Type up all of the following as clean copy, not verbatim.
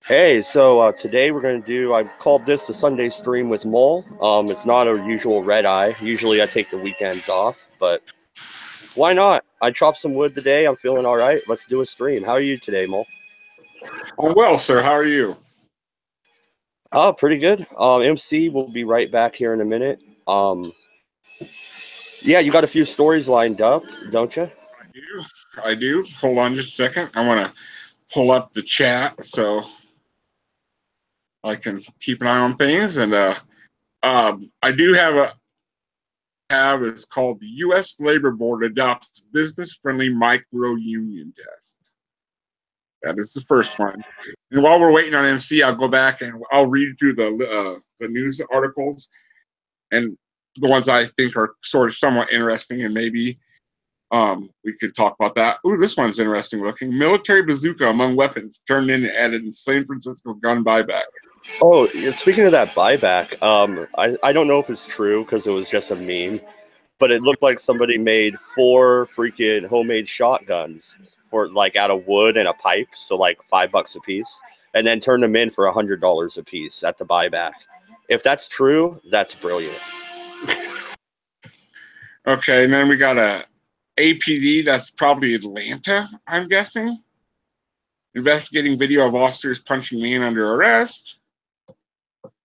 Hey, today we're going to I called this the Sunday stream with Mole. It's not a usual red eye. Usually I take the weekends off, but why not? I chopped some wood today. I'm feeling all right. Let's do a stream. How are you today, Mole? Oh, well, sir. How are you? Oh, pretty good. MC will be right back here in a minute. Yeah, you got a few stories lined up, don't you? I do. Hold on just a second. I want to pull up the chat so I can keep an eye on things. And I do it's called the U.S. Labor Board adopts business-friendly micro-union test. That is the first one. And while we're waiting on MC, I'll go back and I'll read through the news articles and the ones I think are sort of somewhat interesting, and maybe we could talk about that. Ooh, this one's interesting looking. Military bazooka among weapons turned in and added in San Francisco gun buyback. Oh, speaking of that buyback, I don't know if it's true because it was just a meme, but it looked like somebody made 4 freaking homemade shotguns for like out of wood and a pipe, so like $5 a piece, and then turned them in for $100 a piece at the buyback. If that's true, that's brilliant. Okay, and then we got a APD, that's probably Atlanta, I'm guessing. Investigating video of officers punching man under arrest.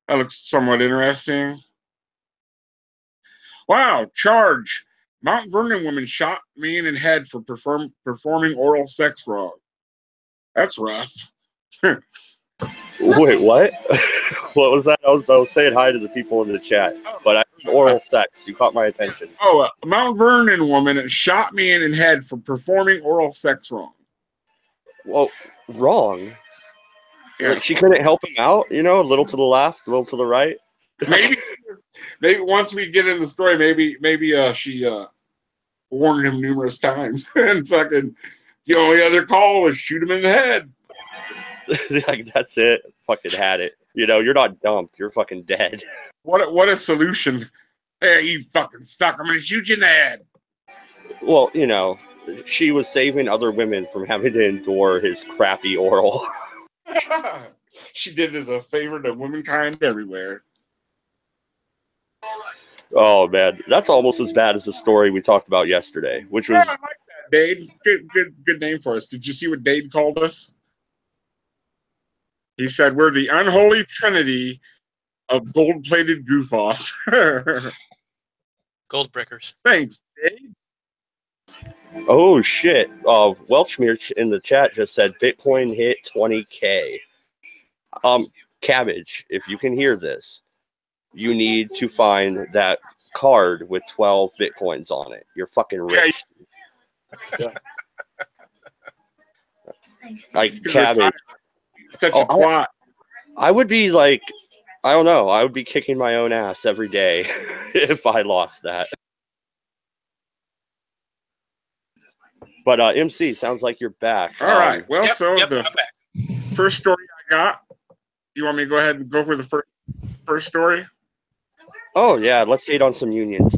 That looks somewhat interesting. Wow, charge. Mount Vernon woman shot man in head for performing oral sex wrong. That's rough. Wait, what? What was that? I was saying hi to the people in the chat, but I heard oral sex. You caught my attention. Oh, a Mount Vernon woman shot man in head for performing oral sex wrong. Well, wrong? Yeah. Like she couldn't help him out, a little to the left, a little to the right. Maybe once we get in the story, maybe she warned him numerous times, and fucking the only other call was shoot him in the head. Like, that's it. Fucking had it. You're not dumped. You're fucking dead. What a solution. Hey, you fucking suck. I'm gonna shoot you in the head. Well, she was saving other women from having to endure his crappy oral. She did it as a favor to womankind everywhere. Oh man, that's almost as bad as the story we talked about yesterday, which was. Yeah, I like that, Dade. Good name for us. Did you see what Dade called us? He said we're the unholy trinity of gold-plated goof-offs. Gold brickers. Thanks, Dade. Oh shit! Welchmere in the chat just said Bitcoin hit 20K. Cabbage, if you can hear this, you need to find that card with 12 Bitcoins on it. You're fucking rich. Yeah. Like Cabbage. Such a twat. I would be like, I don't know. I would be kicking my own ass every day if I lost that. But MC, sounds like you're back. All right. Well, I'm back. First story I got. You want me to go ahead and go for the first story? Oh yeah, let's hate on some unions.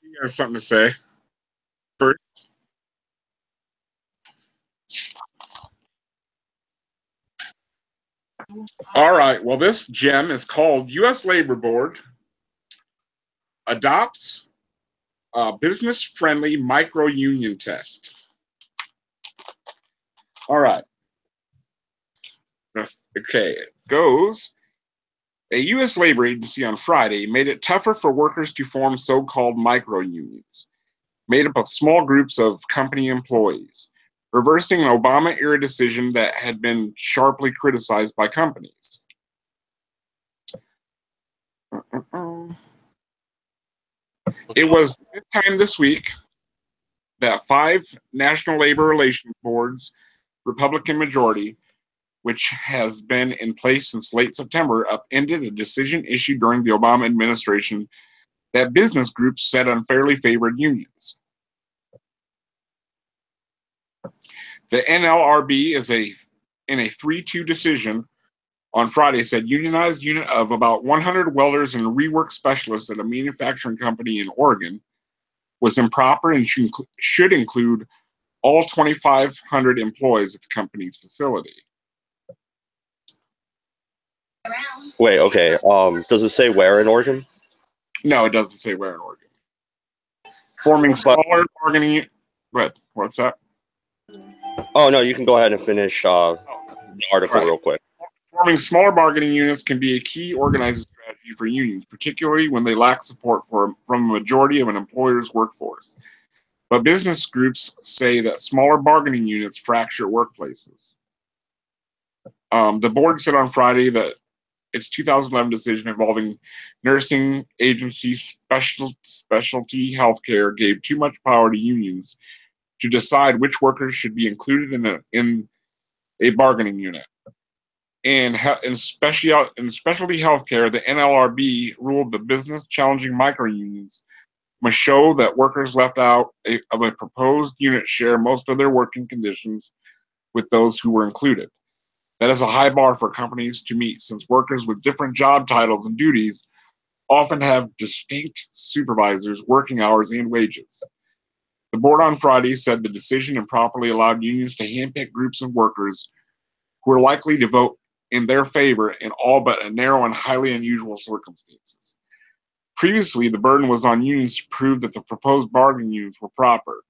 You have something to say first. All right. Well, this gem is called U.S. Labor Board adopts business-friendly micro-union test. All right. Okay, it goes. A U.S. labor agency on Friday made it tougher for workers to form so-called micro-unions, made up of small groups of company employees, reversing an Obama-era decision that had been sharply criticized by companies. It was this time this week that 5 National Labor Relations Boards, Republican majority, which has been in place since late September, upended a decision issued during the Obama administration that business groups said unfairly favored unions. The NLRB in a 3-2 decision on Friday said unionized unit of about 100 welders and rework specialists at a manufacturing company in Oregon was improper and should include all 2,500 employees at the company's facility. Wait, okay. Does it say where in Oregon? No, it doesn't say where in Oregon. Forming smaller bargaining. What? What's that? Oh no, you can go ahead and finish the article real quick. Forming smaller bargaining units can be a key organizing strategy for unions, particularly when they lack support from a majority of an employer's workforce. But business groups say that smaller bargaining units fracture workplaces. The board said on Friday that its 2011 decision involving nursing agency specialty healthcare gave too much power to unions to decide which workers should be included in a bargaining unit. In specialty healthcare, the NLRB ruled the business challenging micro-unions must show that workers left out of a proposed unit share most of their working conditions with those who were included. That is a high bar for companies to meet, since workers with different job titles and duties often have distinct supervisors, working hours, and wages. The board on Friday said the decision improperly allowed unions to handpick groups of workers who are likely to vote in their favor in all but a narrow and highly unusual circumstances. Previously, the burden was on unions to prove that the proposed bargaining units were proper.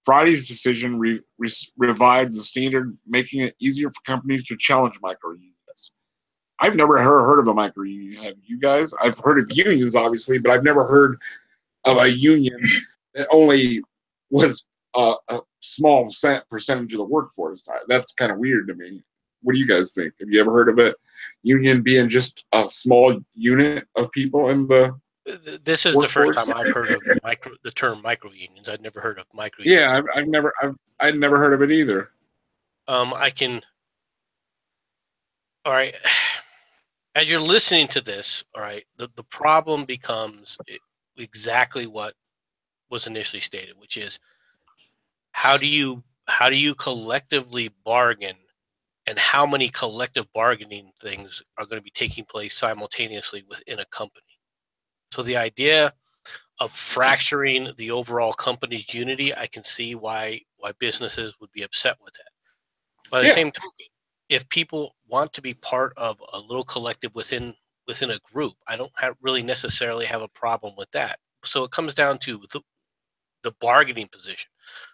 Friday's decision revived the standard, making it easier for companies to challenge micro-unions. I've never heard of a micro-union. Have you guys? I've heard of unions, obviously, but I've never heard of a union that only was a small percentage of the workforce. That's kind of weird to me. What do you guys think? Have you ever heard of a union being just a small unit of people in the This is workforce? The first time I've heard of the term micro unions. I'd never heard of micro. Yeah, I'd never heard of it either. All right. As you're listening to this, all right, the problem becomes exactly what was initially stated, which is how do you collectively bargain, and how many collective bargaining things are going to be taking place simultaneously within a company. So the idea of fracturing the overall company's unity, I can see why businesses would be upset with that. By the same token, if people want to be part of a little collective within a group, I don't really necessarily have a problem with that. So it comes down to the bargaining position.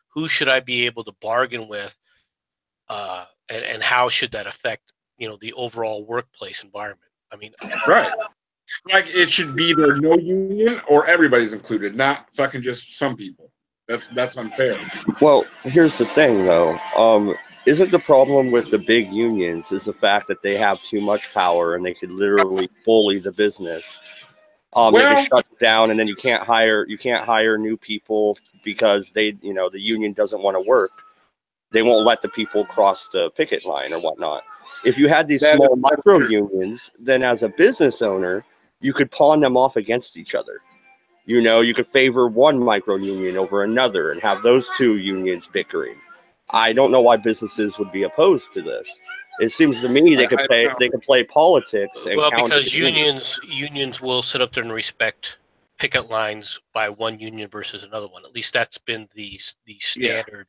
Who should I be able to bargain with, and how should that affect the overall workplace environment? I mean, right. Like, it should be there no union or everybody's included, not fucking just some people. That's unfair. Well, here's the thing, though. Isn't the problem with the big unions is the fact that they have too much power and they could literally bully the business? They can shut it down, and then you can't hire new people because the union doesn't want to work. They won't let the people cross the picket line or whatnot. If you had these small micro unions, then as a business owner, you could pawn them off against each other. You could favor one micro union over another and have those two unions bickering. I don't know why businesses would be opposed to this. It seems to me they could play politics. And because unions will sit up there and respect picket lines by one union versus another one. At least that's been the standard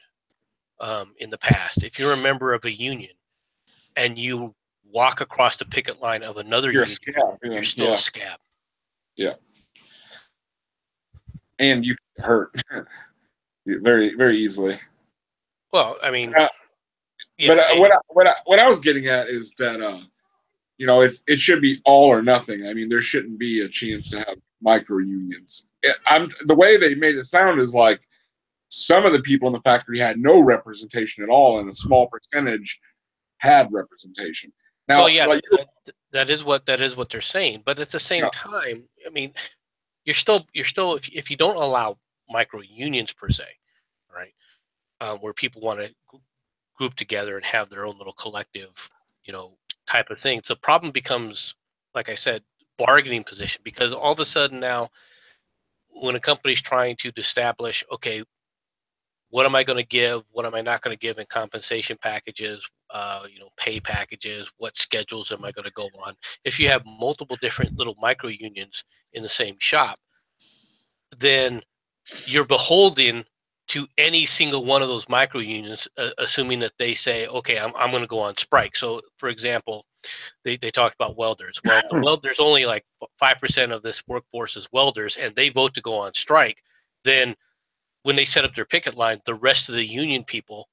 in the past. If you're a member of a union and you walk across the picket line of another union, you're still a scab. Yeah. And you get hurt very, very easily. Well, I mean, what I was getting at is that it should be all or nothing. I mean, there shouldn't be a chance to have micro unions. The way they made it sound is like some of the people in the factory had no representation at all, and a small percentage had representation. Now, that is what they're saying. But at the same time, I mean, you're still if you don't allow micro unions per se, right, where people want to group together and have their own little collective, type of thing. So the problem becomes, like I said, bargaining position, because all of a sudden now, when a company's trying to establish, okay, what am I going to give? What am I not going to give in compensation packages? Pay packages. What schedules am I going to go on? If you have multiple different little micro unions in the same shop, then you're beholden to any single one of those micro unions, assuming that they say, okay, I'm going to go on strike. So, for example, they talked about welders. Well, there's only like 5% of this workforce is welders, and they vote to go on strike. Then, when they set up their picket line, the rest of the union people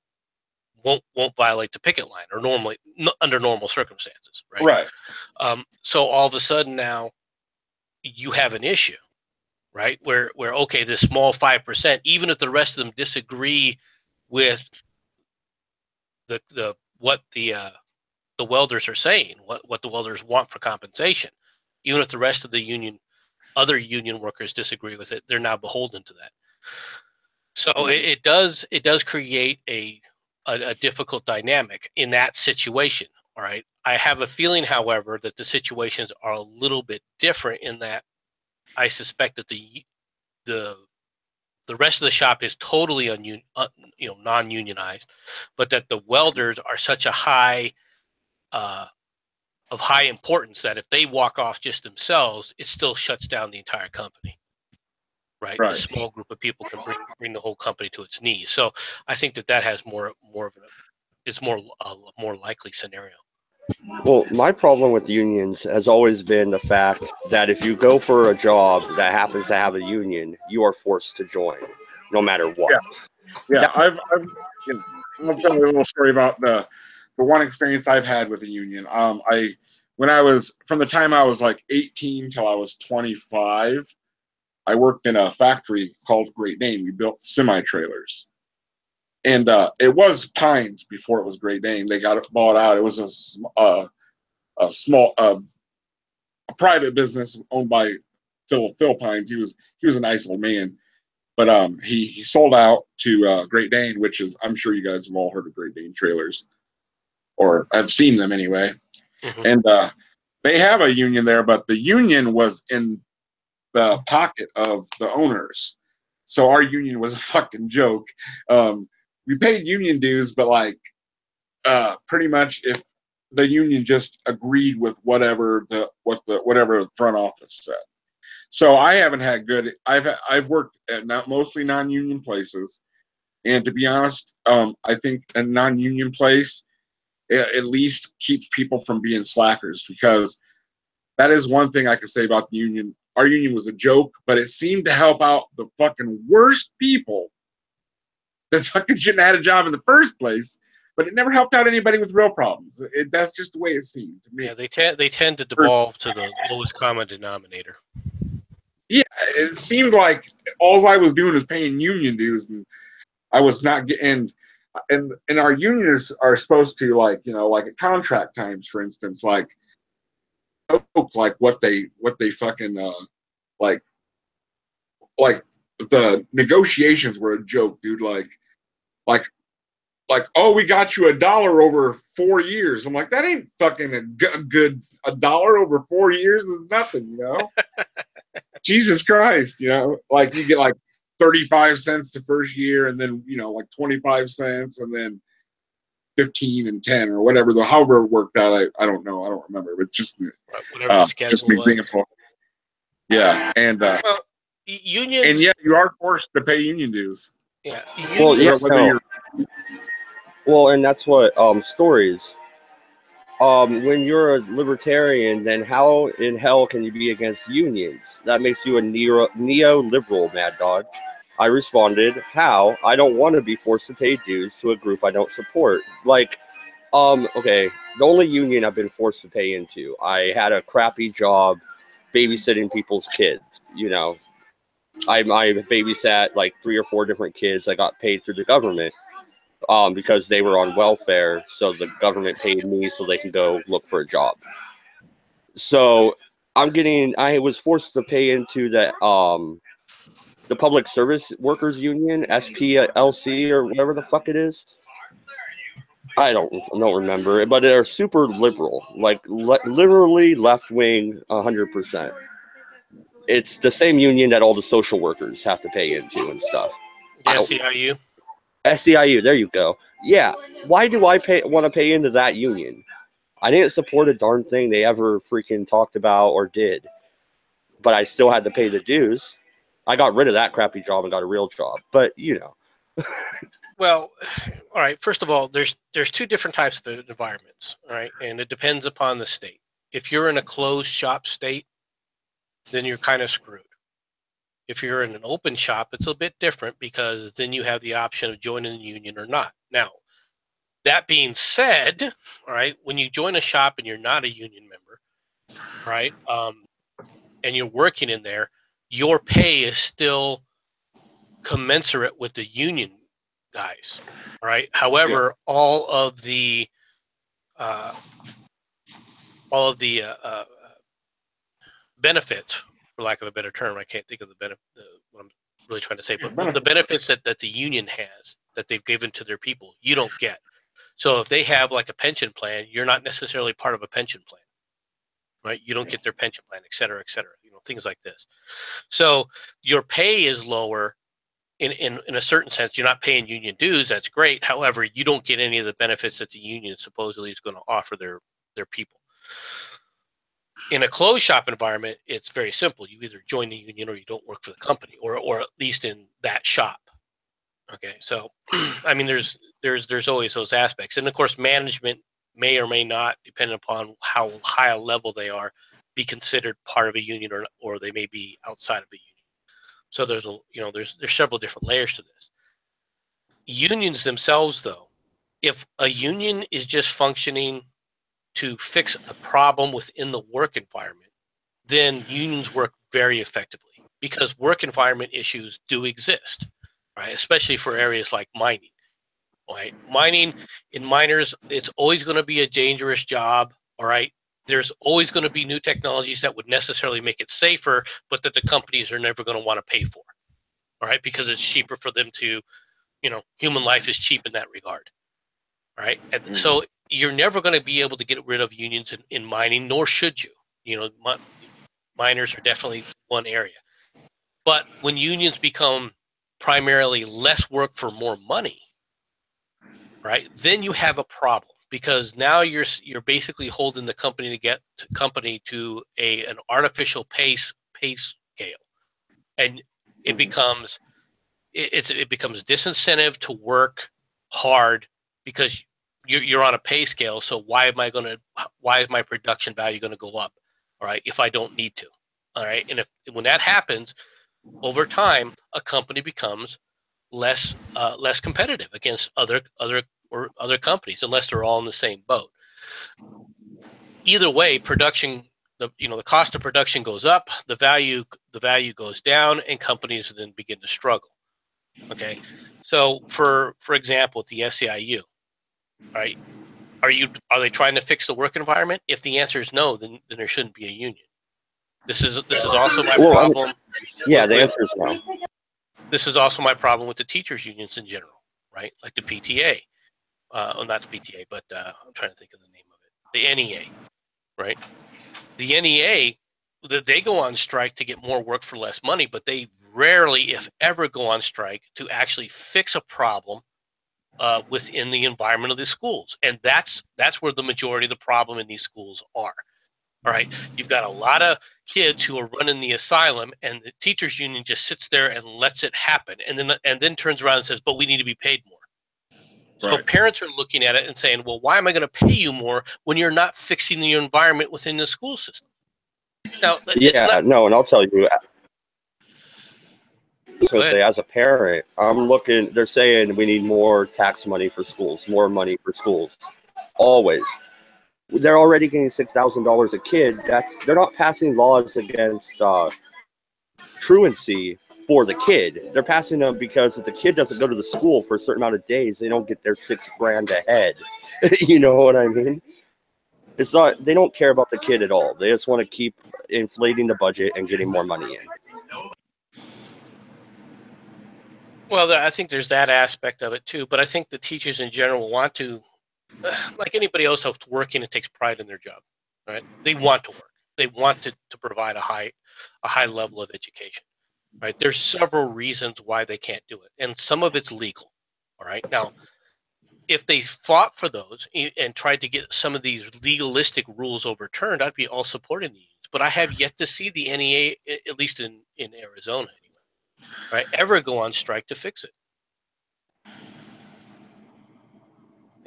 won't violate the picket line, or normally under normal circumstances, right? Right. So all of a sudden now, you have an issue, right? Where okay, this small 5%, even if the rest of them disagree with what the welders are saying, what the welders want for compensation, even if the rest of the other union workers disagree with it, they're now beholden to that. So it does create a difficult dynamic in that situation. All right. I have a feeling, however, that the situations are a little bit different in that I suspect that the rest of the shop is totally non-unionized, but that the welders are such a high of high importance that if they walk off just themselves, it still shuts down the entire company. Right. A small group of people can bring the whole company to its knees. So I think that has more of it's more a more likely scenario. Well, my problem with unions has always been the fact that if you go for a job that happens to have a union, you are forced to join, no matter what. Yeah. I'll tell you a little story about the one experience I've had with a union. When I was, from the time I was like 18 till I was 25, I worked in a factory called Great Dane. We built semi-trailers. And it was Pines before it was Great Dane. They got it bought out. It was a small private business owned by Phil Pines. He was a nice old man. But he sold out to Great Dane, which is, I'm sure you guys have all heard of Great Dane trailers. Or I've seen them anyway. Mm-hmm. And they have a union there, but the union was in the pocket of the owners. So our union was a fucking joke. We paid union dues, but like pretty much if the union just agreed with whatever the front office said. So I haven't had good. I've worked at mostly non-union places, and to be honest, I think a non-union place at least keeps people from being slackers, because that is one thing I can say about the union. Our union was a joke, but it seemed to help out the fucking worst people that fucking shouldn't have had a job in the first place. But it never helped out anybody with real problems. That's just the way it seemed to me. Yeah, they tend to devolve to the lowest common denominator. Yeah, it seemed like all I was doing was paying union dues, and I was not getting. And our unions are supposed to, like, like at contract times, for instance, like what they fucking like the negotiations were a joke, dude. Like, oh, we got you $1 over 4 years. I'm like, that ain't fucking a good $1 over 4 years is nothing, Jesus Christ, like you get like 35 cents the first year, and then like 25 cents, and then 15 and 10 or whatever. However it worked out, I don't know, I don't remember. But it's just whatever the schedule just an example. Yeah, and unions, and yet you are forced to pay union dues. Yeah. Well, yes, no. Well, and that's what stories. When you're a libertarian, then how in hell can you be against unions? That makes you a neoliberal, Mad Dog. I responded, how? I don't want to be forced to pay dues to a group I don't support. Like, okay, the only union I've been forced to pay into, I had a crappy job babysitting people's kids, I babysat like 3 or 4 different kids. I got paid through the government because they were on welfare. So the government paid me so they can go look for a job. So I was forced to pay into the Public Service Workers Union, SPLC, or whatever the fuck it is. I don't remember it, but they're super liberal, like literally left wing 100%. It's the same union that all the social workers have to pay into and stuff. SEIU. SEIU, there you go. Yeah, why do I want to pay into that union? I didn't support a darn thing they ever freaking talked about or did, but I still had to pay the dues. I got rid of that crappy job and got a real job, but Well, all right. First of all, there's two different types of environments, all right, and it depends upon the state. If you're in a closed shop state, then you're kind of screwed. If you're in an open shop, it's a bit different because then you have the option of joining the union or not. Now, that being said, all right, when you join a shop and you're not a union member, right, and you're working in there, your pay is still commensurate with the union guys, right? However, uh, all of the benefits, for lack of a better term, I can't think of what I'm really trying to say, but the benefits that the union has that they've given to their people, you don't get. So if they have like a pension plan, you're not necessarily part of a pension plan, right? You don't get their pension plan, et cetera, things like this. So your pay is lower in a certain sense. You're not paying union dues. That's great. However, you don't get any of the benefits that the union supposedly is going to offer their people. In a closed shop environment, it's very simple. You either join the union or you don't work for the company, or at least in that shop. Okay, so I mean, there's always those aspects, and of course, management may or may not, depending upon how high a level they are, be considered part of a union, or they may be outside of a union. So there's several different layers to this. Unions themselves, though, if a union is just functioning to fix a problem within the work environment, then unions work very effectively because work environment issues do exist, right? Especially for areas like mining, right? In miners, it's always going to be a dangerous job, all right? There's always going to be new technologies that would necessarily make it safer, but that the companies are never going to want to pay for, all right? Because it's cheaper for them to, human life is cheap in that regard, right? And so you're never going to be able to get rid of unions in mining, nor should you. Miners are definitely one area. But when unions become primarily less work for more money, right, then you have a problem because now you're basically holding the company to an artificial pay scale, and it becomes disincentive to work hard because you're on a pay scale. So why is my production value going to go up, all right, if I don't need to, all right? And when that happens over time, a company becomes less competitive against other companies unless they're all in the same boat. Either way, production, the cost of production goes up, the value goes down, and companies then begin to struggle. Okay, so for example, with the SEIU, right? Are they trying to fix the work environment? If the answer is no, then there shouldn't be a union. This is also my problem. The answer is no. This is also my problem with the teachers unions in general, right? Like the PTA, not the PTA, but I'm trying to think of the name of it. The NEA, right? The NEA, they go on strike to get more work for less money, but they rarely, if ever, go on strike to actually fix a problem within the environment of the schools. And that's where the majority of the problem in these schools are. All right, you've got a lot of kids who are running the asylum, and the teachers union just sits there and lets it happen, and then turns around and says, "But we need to be paid more." So Right. parents are looking at it and saying, "Well, why am I going to pay you more when you're not fixing the environment within the school system?" Now, and I'll tell you. I was going to say, as a parent, I'm looking. They're saying we need more tax money for schools, more money for schools, always. They're already getting $6,000 a kid. They're not passing laws against truancy for the kid. They're passing them because if the kid doesn't go to the school for a certain amount of days, they don't get their $6,000 ahead. You know what I mean? It's not. They don't care about the kid at all. They just want to keep inflating the budget and getting more money in. Well, I think there's that aspect of it too, but I think the teachers in general want to, like anybody else who's working and takes pride in their job, right? They want to work. They want to provide a high level of education, right? There's several reasons why they can't do it, and some of it's legal, all right? Now, if they fought for those and tried to get some of these legalistic rules overturned, I'd be all supporting the unions. But I have yet to see the NEA, at least in Arizona anyway, right, ever go on strike to fix it.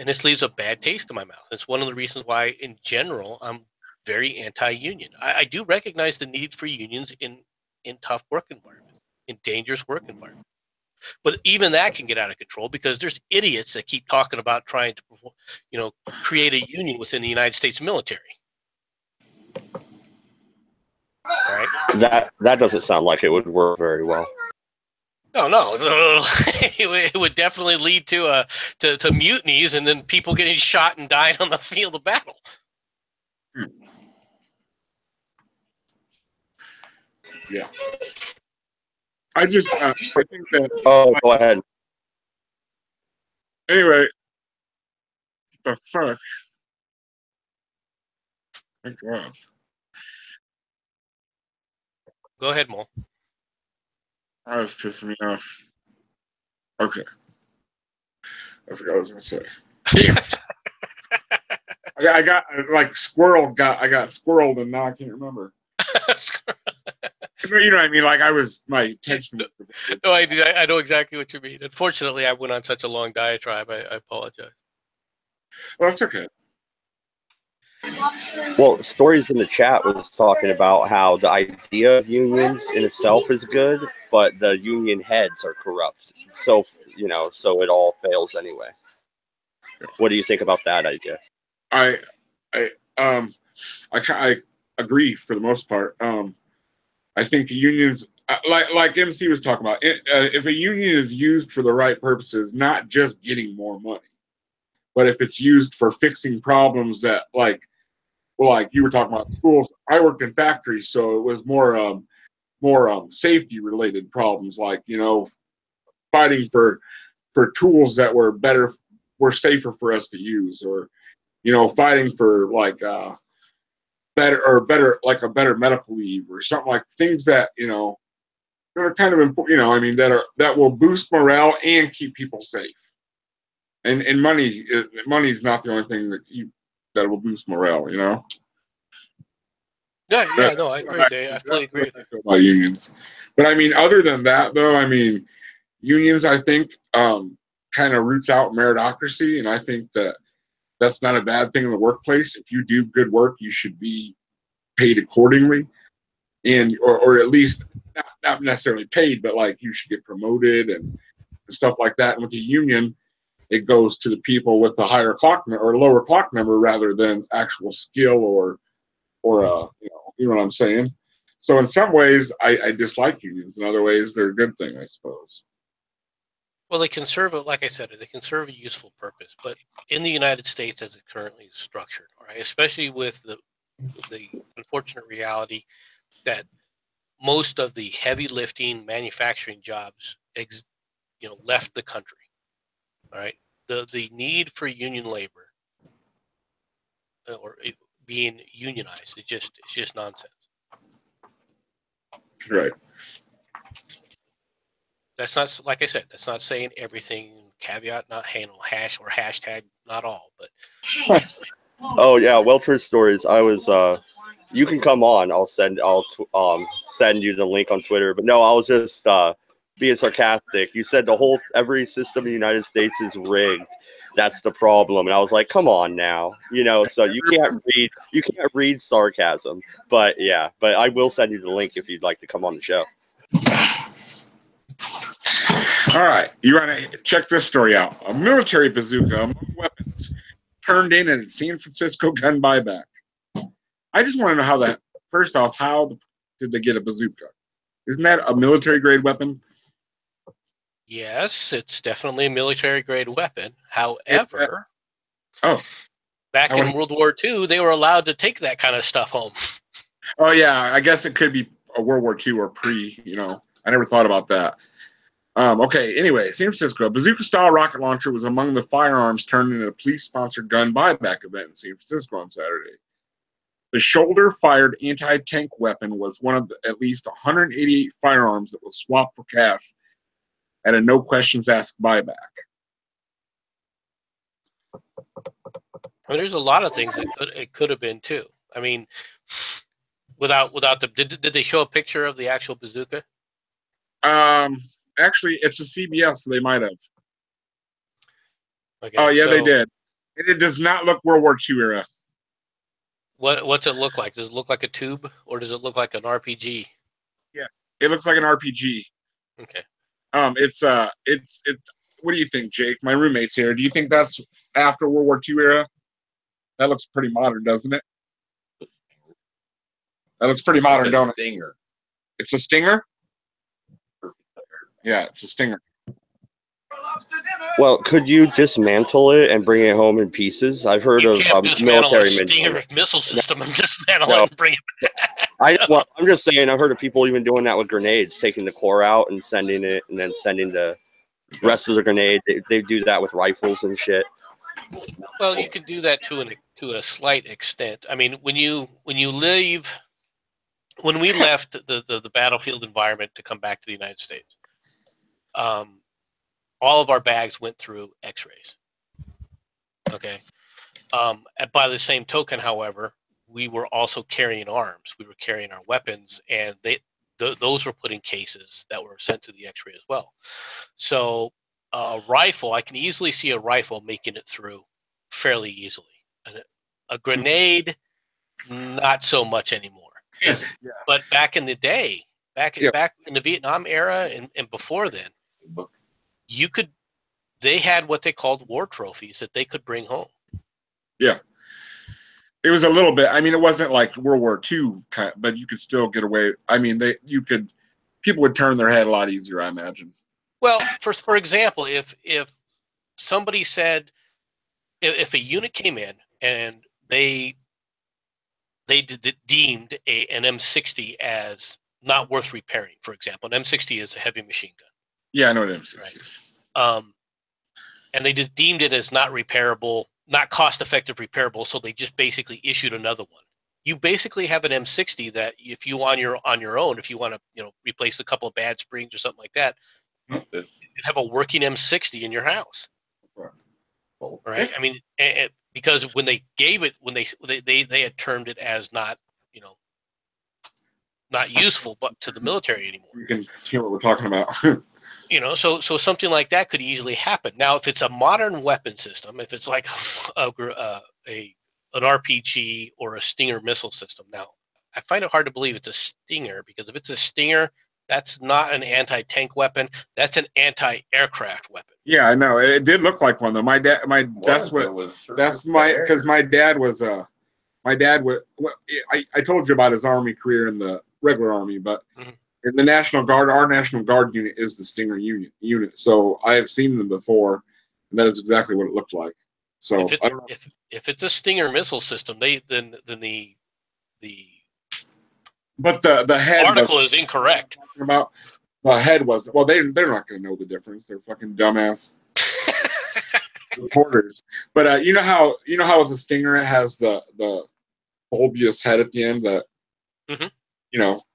And this leaves a bad taste in my mouth. It's one of the reasons why, in general, I'm very anti-union. I do recognize the need for unions in tough work environments, in dangerous work environments. But even that can get out of control because there's idiots that keep talking about trying to, create a union within the United States military. All right. That doesn't sound like it would work very well. No. It would definitely lead to mutinies and then people getting shot and dying on the field of battle. Yeah. I think that. Oh, go ahead. Anyway, the fuck. Thank God. Go ahead, Mo. That was pissing me off. Okay. I forgot what I was gonna say. Damn it. I got squirreled. I got squirreled, and now I can't remember. You know what I mean? Like my attention. No, I know exactly what you mean. Unfortunately, I went on such a long diatribe. I apologize. Well, that's okay. Well, Stories in the chat was talking about how the idea of unions in itself is good, but the union heads are corrupt. So, so it all fails anyway. What do you think about that idea? I agree for the most part. I think unions, like MC was talking about, if a union is used for the right purposes, not just getting more money, but if it's used for fixing problems that, like you were talking about schools. I worked in factories, so it was more safety related problems, like fighting for tools that were safer for us to use, or fighting for better like a better medical leave or something, like things that that are kind of important. I mean that will boost morale and keep people safe. And money is not the only thing that will boost morale. Yeah, no, I agree. I fully agree with you about unions. But I mean, other than that, though, I mean, unions, I think, kind of roots out meritocracy, and I think that's not a bad thing in the workplace. If you do good work, you should be paid accordingly, and or at least not necessarily paid, but like you should get promoted and stuff like that. And with the union, it goes to the people with the higher clock or lower clock number rather than actual skill or you know what I'm saying. So in some ways, I dislike unions. In other ways, they're a good thing, I suppose. Well, they can serve, like I said, they can serve a useful purpose. But in the United States, as it currently is structured, all right, especially with the unfortunate reality that most of the heavy lifting manufacturing jobs, left the country. All right, the need for union labor or being unionized is just nonsense. Right. That's not, like I said, that's not saying everything. Caveat not handle, hashtag not all, but. Oh yeah, Welter's Stories. I was you can come on. I'll send you the link on Twitter. But no, I was just being sarcastic. You said every system in the United States is rigged. That's the problem. And I was like, come on now. So you can't read sarcasm. But yeah, but I will send you the link if you'd like to come on the show. All right, you want to check this story out. A military bazooka among weapons turned in at San Francisco gun buyback. I just want to know how that, first off, how did they get a bazooka? Isn't that a military grade weapon? Yes, it's definitely a military grade weapon. However, back in World War II, they were allowed to take that kind of stuff home. Oh yeah, I guess it could be a World War II or pre, I never thought about that. Okay, anyway, San Francisco, a bazooka-style rocket launcher was among the firearms turned into a police-sponsored gun buyback event in San Francisco on Saturday. The shoulder-fired anti-tank weapon was one of at least 188 firearms that was swapped for cash at a no-questions-asked buyback. Well, there's a lot of things that it could have been too. I mean, without did they show a picture of the actual bazooka? Actually, it's a CBS, so they might have. Okay, oh yeah, they did. And it does not look World War II era. What's it look like? Does it look like a tube, or does it look like an RPG? Yeah, it looks like an RPG. Okay. It's what do you think, Jake? My roommate's here. Do you think that's after World War II era? That looks pretty modern, doesn't it? That looks pretty modern, don't it? Stinger. It's a Stinger? Yeah, it's a Stinger. Well, could you dismantle it and bring it home in pieces? I've heard You of can't dismantle military a Stinger missiles. missile system and dismantle No. it and bring it back. Well, I'm just saying, I've heard of people even doing that with grenades, taking the core out and sending it, and then sending the rest of the grenade. They do that with rifles and shit. Well, you can do that to a slight extent. I mean, when we left the battlefield environment to come back to the United States, all of our bags went through X-rays. Okay. And by the same token, however, we were also carrying arms. We were carrying our weapons, and those were put in cases that were sent to the X-ray as well. So a rifle, I can easily see a rifle making it through fairly easily. A grenade, not so much anymore. Yeah. But back in the day, back in the Vietnam era and before then, they had what they called war trophies that they could bring home. Yeah. It was a little bit. I mean, it wasn't like World War II, but you could still get away. I mean, people would turn their head a lot easier, I imagine. Well, for example, if somebody said, if a unit came in and they deemed an M60 as not worth repairing, for example, an M60 is a heavy machine gun. Yeah, I know what M60 is. And they just deemed it as not repairable, not cost-effective repairable, so they just basically issued another one. You basically have an M60 that if you on your own, if you want to replace a couple of bad springs or something like that, you have a working M60 in your house. Right? I mean, because when they gave it, when they had termed it as not useful, but to the military anymore. You can hear what we're talking about. So something like that could easily happen. Now, if it's a modern weapon system, if it's like an RPG or a Stinger missile system, now I find it hard to believe it's a Stinger, because if it's a Stinger, that's not an anti-tank weapon. That's an anti-aircraft weapon. Yeah, I know. It did look like one though. My dad was I told you about his Army career in the regular Army, but in the National Guard, our National Guard unit is the Stinger unit. So I have seen them before, and that is exactly what it looked like. So if it's a Stinger missile system, then the but the head article is incorrect. About the head was they're not going to know the difference. They're fucking dumbass reporters. But you know how with the Stinger it has the bulbous head at the end that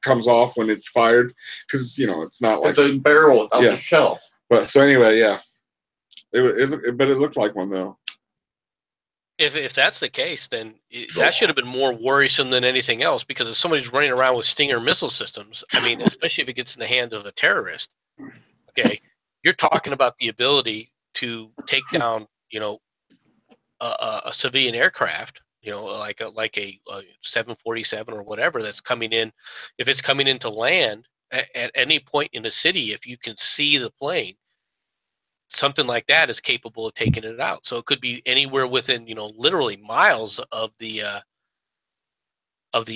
comes off when it's fired, because it's not like a barrel without the shell. But so anyway, yeah, it looked like one though. If that's the case, then that should have been more worrisome than anything else, because if somebody's running around with Stinger missile systems, I mean, especially if it gets in the hands of a terrorist, okay, you're talking about the ability to take down, a civilian aircraft, like a 747 or whatever that's coming in. If it's coming into land at any point in the city, if you can see the plane, something like that is capable of taking it out. So it could be anywhere within, literally miles of the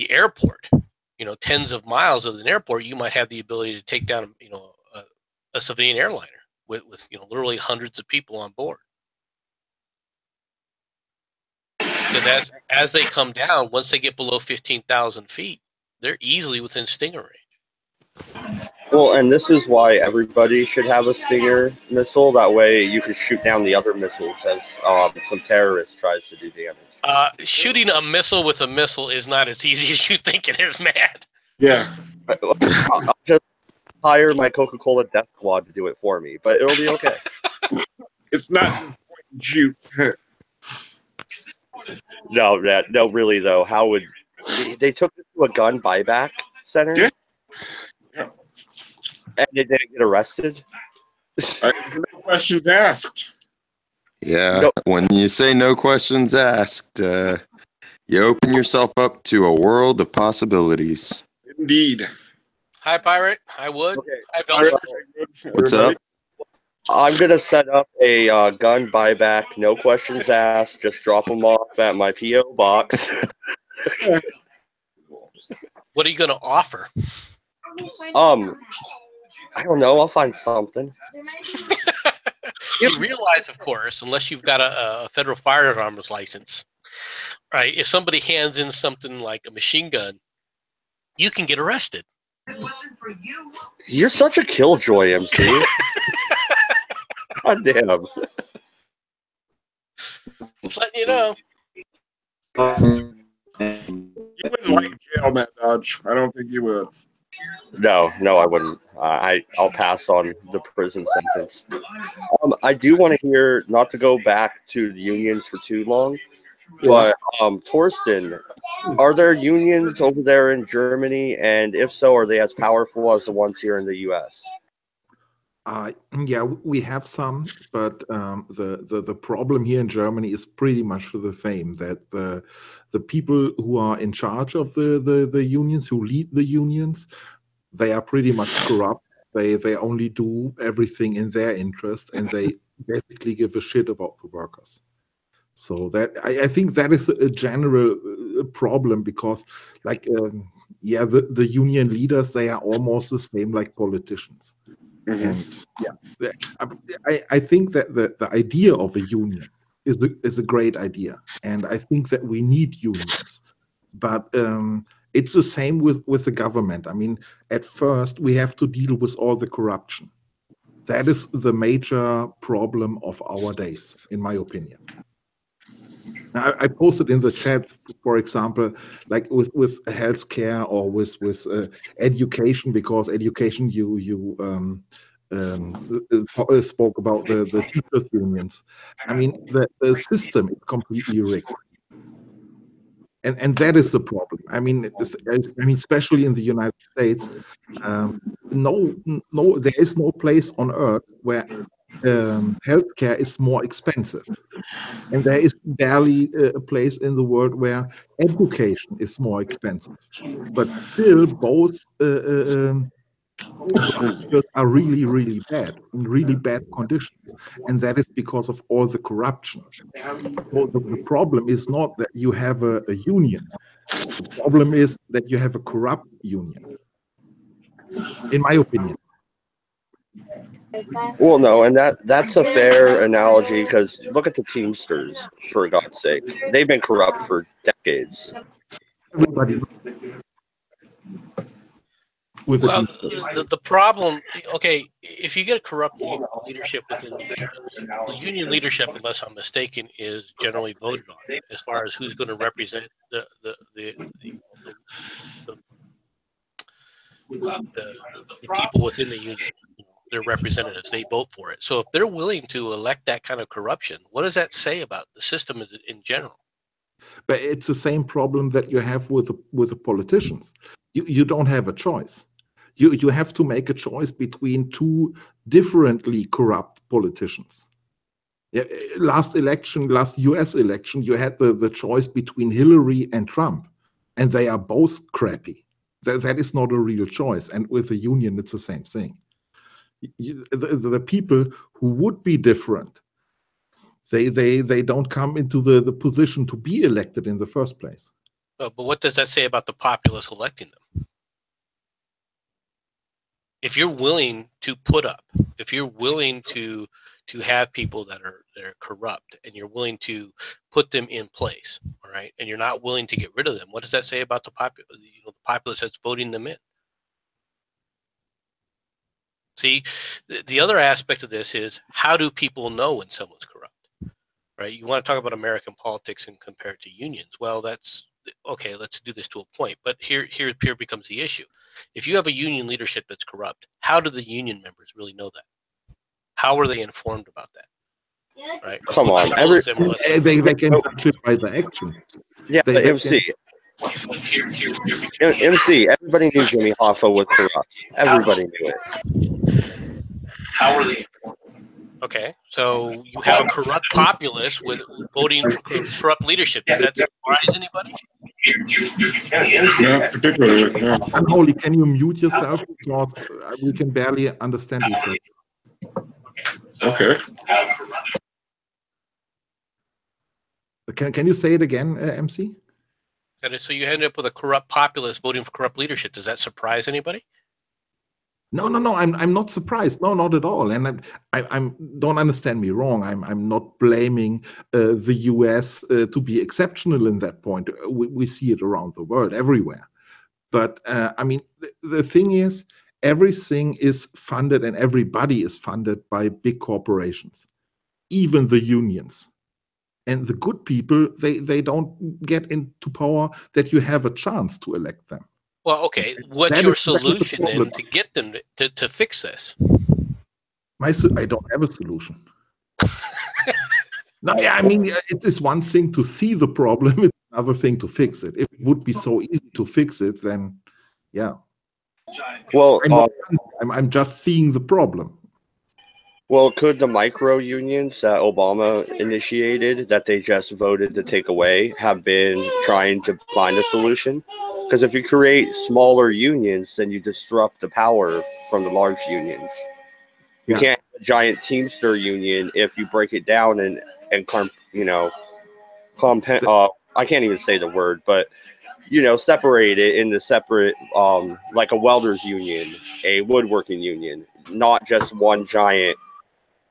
airport, tens of miles of an airport. You might have the ability to take down, a civilian airliner with literally hundreds of people on board. Because as they come down, once they get below 15,000 feet, they're easily within Stinger range. Well, and this is why everybody should have a Stinger missile. That way you can shoot down the other missiles as some terrorist tries to do damage. Shooting a missile with a missile is not as easy as you think it is, Matt. Yeah. I'll just hire my Coca-Cola Death Squad to do it for me, but it'll be okay. It's not shoot. No, really though. How would they took it to a gun buyback center? Yeah. And they didn't get arrested? No questions asked. Yeah, Nope. when you say no questions asked, you open yourself up to a world of possibilities. Indeed. Hi, Pirate. Hi, Wood. Okay. Hi, All right, Belcher. What's everybody. up? I'm gonna set up a gun buyback, no questions asked. Just drop them off at my PO box. What are you going to offer? I don't know. I'll find something. You realize, of course, unless you've got a federal firearms license, right? If somebody hands in something like a machine gun, you can get arrested. You're such a killjoy, MC. God damn. Just letting you know. You wouldn't like jail, Matt Dodge. I don't think you would. No, I wouldn't. I'll pass on the prison sentence. I do want to hear, not to go back to the unions for too long, but Torsten, are there unions over there in Germany? And if so, are they as powerful as the ones here in the U.S.? Yeah, we have some, but the problem here in Germany is pretty much the same. That the people who are in charge of the unions, who lead the unions, they are pretty much corrupt. They only do everything in their interest, and they basically give a shit about the workers. So that I think that is a general problem, because, like, the union leaders, they are almost the same like politicians. And yeah, I think that the idea of a union is a great idea, and I think that we need unions. But it's the same with the government. I mean, at first we have to deal with all the corruption. That is the major problem of our days, in my opinion. Now, I posted in the chat, for example, like with healthcare or with education, because education you spoke about the teachers unions. I mean, the system is completely rigged, and that is the problem. I mean, especially in the United States, no, there is no place on earth where healthcare is more expensive. And there is barely a place in the world where education is more expensive. But still, both structures are really, really bad, in really bad conditions. And that is because of all the corruption. So the problem is not that you have a union. The problem is that you have a corrupt union, in my opinion. Well, no, and that's a fair analogy, because look at the Teamsters, for God's sake. They've been corrupt for decades. Everybody with Well, the problem, okay, if you get a corrupt leadership within the union leadership, unless I'm mistaken, is generally voted on as far as who's going to represent the people within the union, their representatives. They vote for it. So if they're willing to elect that kind of corruption, what does that say about the system in general? But it's the same problem that you have with the politicians. You don't have a choice. You have to make a choice between two differently corrupt politicians. Yeah, last US election, you had the choice between Hillary and Trump, and they are both crappy. That is not a real choice. And with the union, it's the same thing. The people who would be different, they don't come into the position to be elected in the first place. But what does that say about the populace electing them? If you're willing to put up, if you're willing to have people that are corrupt, and you're willing to put them in place, all right, and you're not willing to get rid of them, what does that say about the populace that's voting them in? See, the other aspect of this is, how do people know when someone's corrupt, right? You want to talk about American politics and compare it to unions. Well, that's okay. Let's do this to a point. But here becomes the issue. If you have a union leadership that's corrupt, how do the union members really know that? How are they informed about that? Right? Come on, they can judge it by the action. Yeah, the MC. MC, everybody knew Jimmy Hoffa was corrupt. Everybody knew it. How are they informed? Okay, so you have a corrupt populace with voting for corrupt leadership. Does that surprise anybody? Not particularly. No. Unholy, can you mute yourself? Because we can barely understand each other. Okay. Can you say it again, MC? So you end up with a corrupt populace voting for corrupt leadership. Does that surprise anybody? No. I'm not surprised. No, not at all. And I'm don't understand me wrong. I'm not blaming the US to be exceptional in that point. We see it around the world, everywhere. But I mean, the thing is, everything is funded and everybody is funded by big corporations, even the unions. And the good people, they don't get into power that you have a chance to elect them. Well, okay. What's your solution then to get them to fix this? I don't have a solution. No, yeah, I mean, it is one thing to see the problem, it's another thing to fix it. If it would be so easy to fix it, then yeah. Well, I'm just seeing the problem. well, could the micro unions that Obama initiated, that they just voted to take away, have been trying to find a solution? Because if you create smaller unions, then you disrupt the power from the large unions. You Yeah. can't have a giant Teamster union if you break it down and I can't even say the word, but separate it into separate, like a welders union, a woodworking union, not just one giant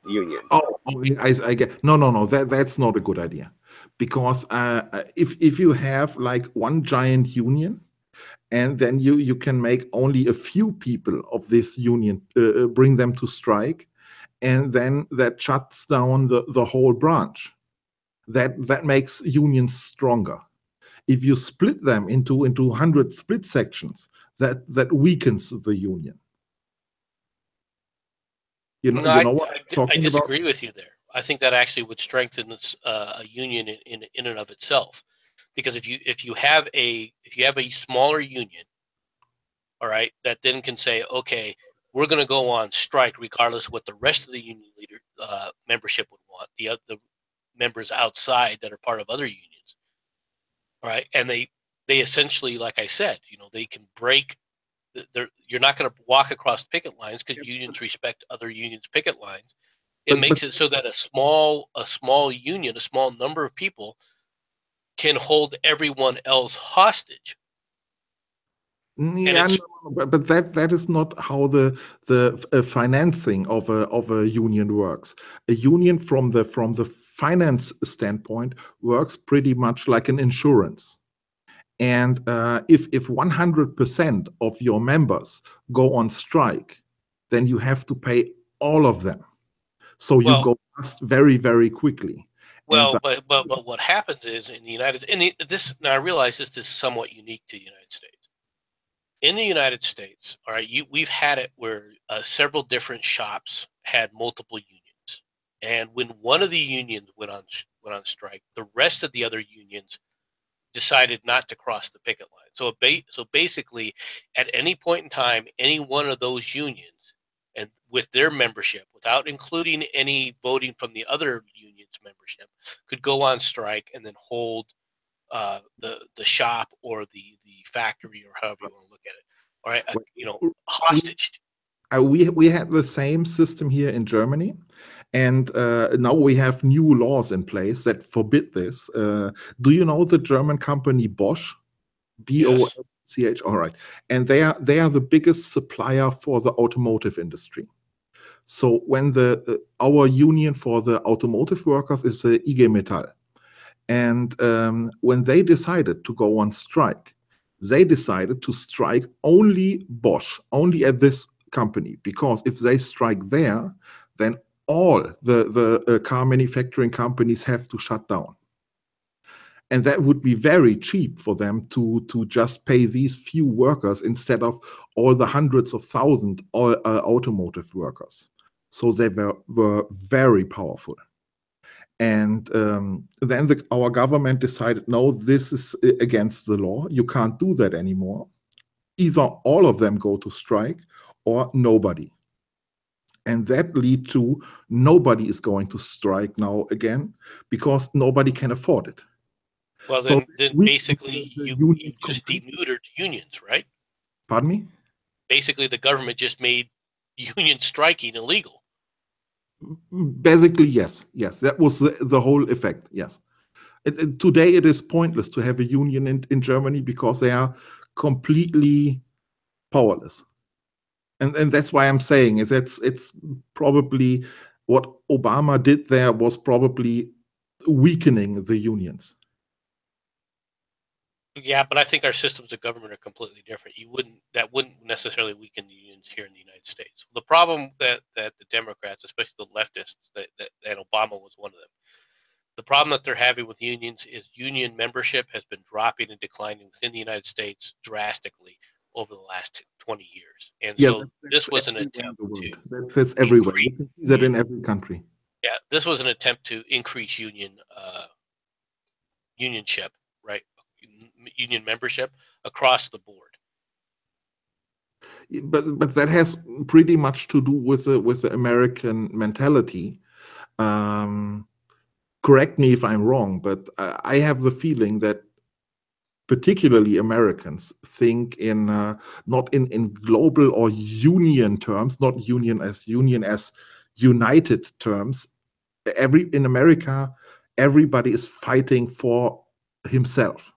union. I get no. That's not a good idea, because if you have like one giant union, and then you can make only a few people of this union bring them to strike, and then that shuts down the whole branch. That makes unions stronger. If you split them into 100 split sections, that weakens the union. You know what I'm talking I about? disagree with you there. I think that actually would strengthen a union in and of itself, because if you have a smaller union, all right, that then can say, okay, we're going to go on strike regardless of what the rest of the union leader membership would want, the members outside that are part of other unions, all right, and they essentially, like I said, they can break. You're not going to walk across picket lines because unions respect other unions' picket lines. It makes it so that a small union, a small number of people, can hold everyone else hostage. Yeah, no, but that is not how the financing of a union works. A union from the finance standpoint works pretty much like an insurance. And if 100% of your members go on strike, then you have to pay all of them. So you go past very, very quickly. Well, but what happens is in the United States, now I realize this is somewhat unique to the United States. In the United States, all right, we've had it where several different shops had multiple unions, and when one of the unions went on strike, the rest of the other unions decided not to cross the picket line. So basically, at any point in time, any one of those unions, and with their membership, without including any voting from the other union's membership, could go on strike and then hold the shop or the factory, or however you want to look at it, all right, hostage. We had the same system here in Germany, and now we have new laws in place that forbid this. Do you know the German company Bosch? B-O-S-C-H. All right, and they are the biggest supplier for the automotive industry. So when our union for the automotive workers is the IG Metall, and when they decided to go on strike, they decided to strike only Bosch, only at this company, because if they strike there, then all the car manufacturing companies have to shut down. And that would be very cheap for them to just pay these few workers instead of all the hundreds of thousands automotive workers. So they were very powerful. And then our government decided, no, this is against the law. You can't do that anymore. Either all of them go to strike or nobody. And that lead to nobody is going to strike now again because nobody can afford it. Well, So then we- basically the you unions just completely- denuded unions, right? Pardon me? Basically, the government just made union striking illegal. Basically, yes. Yes, that was the whole effect. Yes. Today, it is pointless to have a union in Germany because they are completely powerless. And that's why I'm saying it's probably what Obama did there was probably weakening the unions. Yeah, but I think our systems of government are completely different. That wouldn't necessarily weaken the unions here in the United States. The problem that the Democrats, especially the leftists, and Obama was one of them. The problem that they're having with unions is union membership has been dropping and declining within the United States drastically over the last 20 years. And so this was an attempt to That's everywhere. You can see that in every country. Yeah, this was an attempt to increase unionship, right? Union membership across the board. But that has pretty much to do with the American mentality. Correct me if I'm wrong, but I have the feeling that particularly Americans think in not in global or union terms, not union as united terms. In America, everybody is fighting for himself.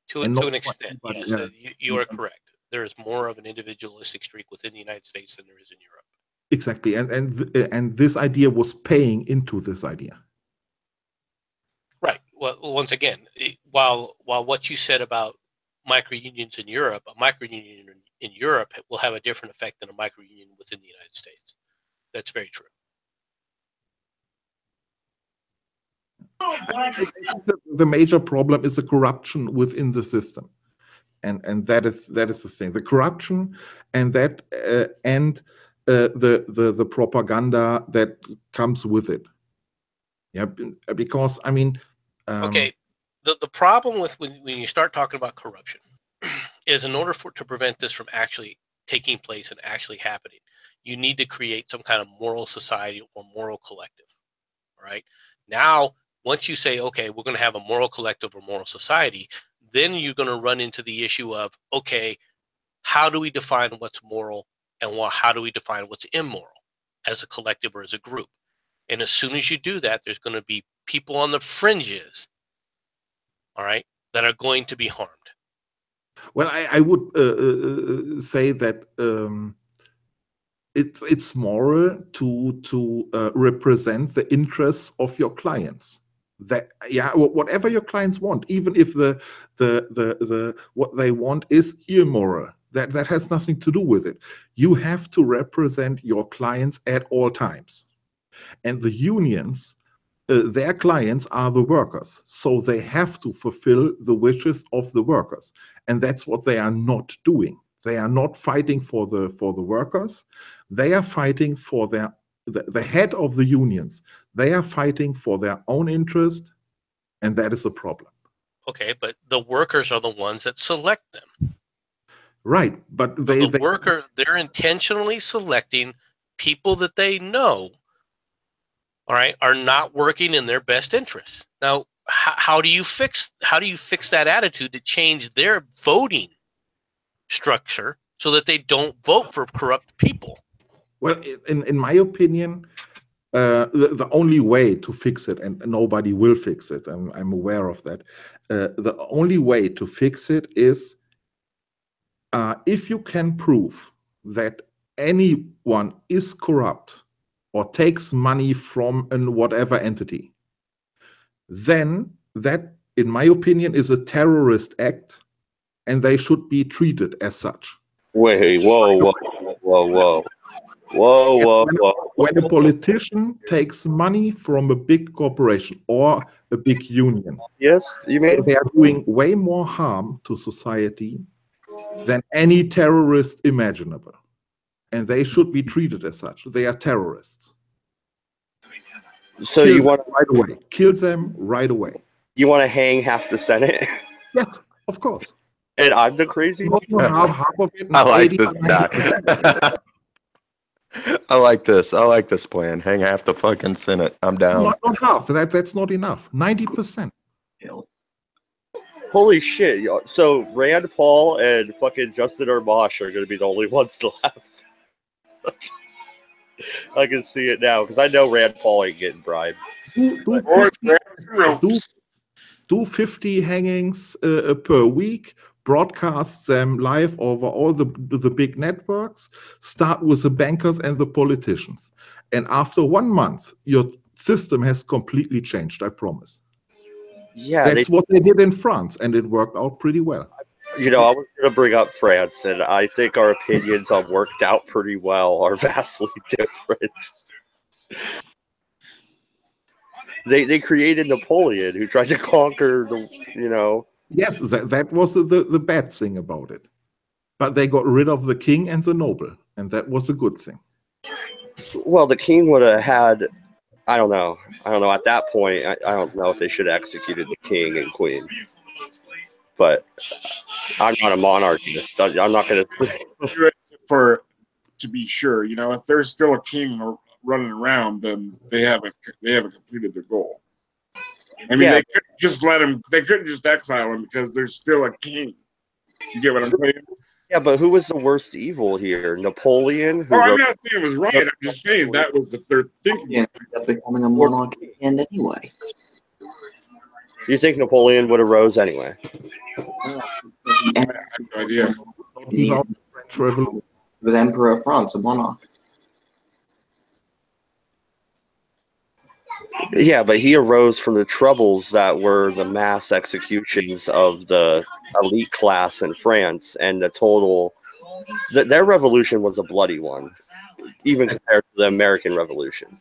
To an extent, yes, you are correct. There is more of an individualistic streak within the United States than there is in Europe. Exactly, and this idea was paying into this idea. Right. Well, once again, while what you said about micro-unions in Europe, a micro-union in Europe will have a different effect than a micro-union within the United States. That's very true. The major problem is the corruption within the system, and that is the thing. The corruption and that the propaganda that comes with it. Yeah, because I mean. Okay, the problem with when you start talking about corruption is in order to prevent this from actually taking place and actually happening, you need to create some kind of moral society or moral collective. All right. Now, once you say, okay, we're going to have a moral collective or moral society, then you're going to run into the issue of, okay, how do we define what's moral and how do we define what's immoral as a collective or as a group? And as soon as you do that, there's going to be people on the fringes, all right, that are going to be harmed. Well, I would say that it's moral to represent the interests of your clients. That whatever your clients want, even if the what they want is immoral, that has nothing to do with it. You have to represent your clients at all times. And the unions, their clients are the workers. So they have to fulfill the wishes of the workers. And that's what they are not doing. They are not fighting for the workers. They are fighting for the head of the unions. They are fighting for their own interest. And that is a problem. Okay, but the workers are the ones that select them. Right. But they're intentionally selecting people that they know, all right, are not working in their best interests. Now, how do you fix that attitude to change their voting structure so that they don't vote for corrupt people? Well, in my opinion, the only way to fix it, and nobody will fix it, I'm aware of that. The only way to fix it is if you can prove that anyone is corrupt or takes money from whatever entity, then that, in my opinion, is a terrorist act, and they should be treated as such. Wait, whoa. When a politician takes money from a big corporation or a big union, yes, they are doing way more harm to society than any terrorist imaginable. And they should be treated as such. They are terrorists. So you want right away. Kill them right away. You want to hang half the Senate? Yes, of course. And I'm the crazy one? Half of it. I like this guy. I like this. I like this plan. Hang half the fucking Senate. I'm down. Not half. That's not enough. 90%. Holy shit! So Rand Paul and fucking Justin Amash are going to be the only ones left. I can see it now because I know Rand Paul ain't getting bribed. Do 50 hangings per week, broadcast them live over all the big networks, start with the bankers and the politicians. And after 1 month, your system has completely changed, I promise. Yeah, that's what they did in France, and it worked out pretty well. I was going to bring up France, and I think our opinions on worked out pretty well are vastly different. They created Napoleon, who tried to conquer the. Yes, that was the bad thing about it. But they got rid of the king and the noble, and that was a good thing. Well, the king would have had. I don't know. At that point, I don't know if they should have executed the king and queen. But I'm not a monarchist. I'm not going to. To be sure, if there's still a king running around, then they haven't completed their goal. I mean, they couldn't just let him. They couldn't just exile him because there's still a king. You get what I'm saying? Yeah, but who was the worst evil here? Napoleon? I'm not saying it was right. I'm just saying that was the third thing. Yeah, becoming a monarch and anyway. You think Napoleon would have rose anyway? I have no idea. He was Emperor of France, a monarch. Yeah, but he arose from the troubles that were the mass executions of the elite class in France, and their revolution was a bloody one, even compared to the American Revolution.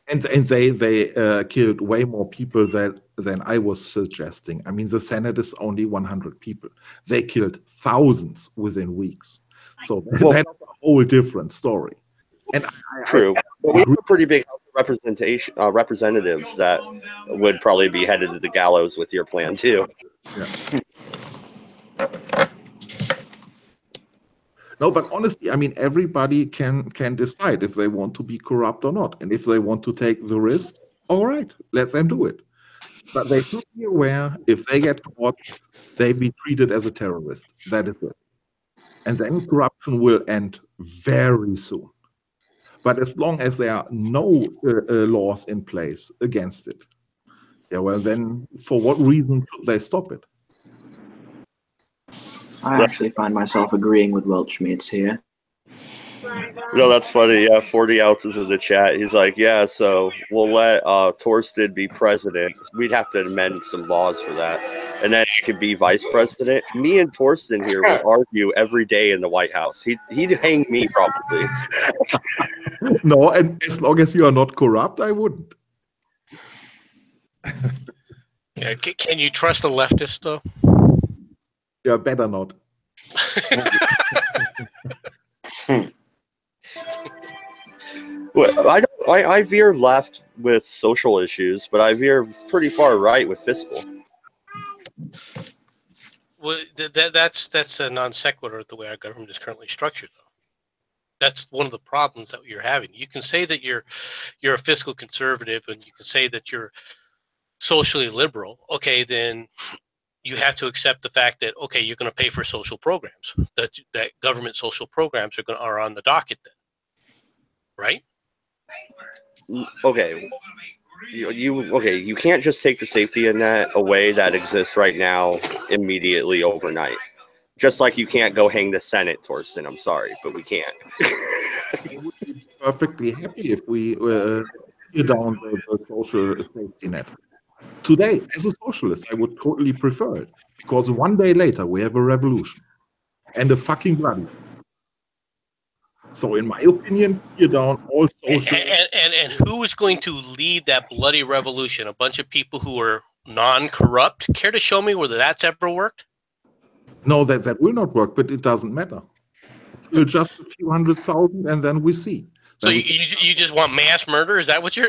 And they killed way more people than I was suggesting. I mean, the Senate is only 100 people. They killed thousands within weeks. So that's a whole different story. And true. But we have a pretty big representatives that would probably be headed to the gallows with your plan too. Yeah. No, but honestly, I mean, everybody can decide if they want to be corrupt or not. And if they want to take the risk, all right, let them do it. But they should be aware, if they get caught, they be treated as a terrorist. That is it. And then corruption will end very soon. But as long as there are no laws in place against it, yeah, well, then for what reason should they stop it? I actually find myself agreeing with Weltschmerz here. That's funny. Yeah, 40 ounces in the chat. He's like, yeah, so we'll let Torsten be president. We'd have to amend some laws for that. And then he could be vice president. Me and Torsten here would argue every day in the White House. He'd hang me probably. No, and as long as you are not corrupt, I wouldn't. Yeah, can you trust a leftist, though? Yeah, better not. Well, I veer left with social issues, but I veer pretty far right with fiscal. Well, that's a non sequitur the way our government is currently structured, though. That's one of the problems that you're having. You can say that you're a fiscal conservative, and you can say that you're socially liberal. Okay, then you have to accept the fact that you're going to pay for social programs. That government social programs are on the docket then, right? Okay. You can't just take the safety net away that exists right now immediately overnight. Just like you can't go hang the Senate, Torsten. I'm sorry, but we can't. I would be perfectly happy if we tear down the social safety net. Today, as a socialist, I would totally prefer it, because one day later we have a revolution and a fucking bloody. So, in my opinion, tear down all social. And who is going to lead that bloody revolution? A bunch of people who are non-corrupt? Care to show me whether that's ever worked? No, that will not work, but it doesn't matter. Just a few 100,000, and then we see. So you just want mass murder? Is that what you're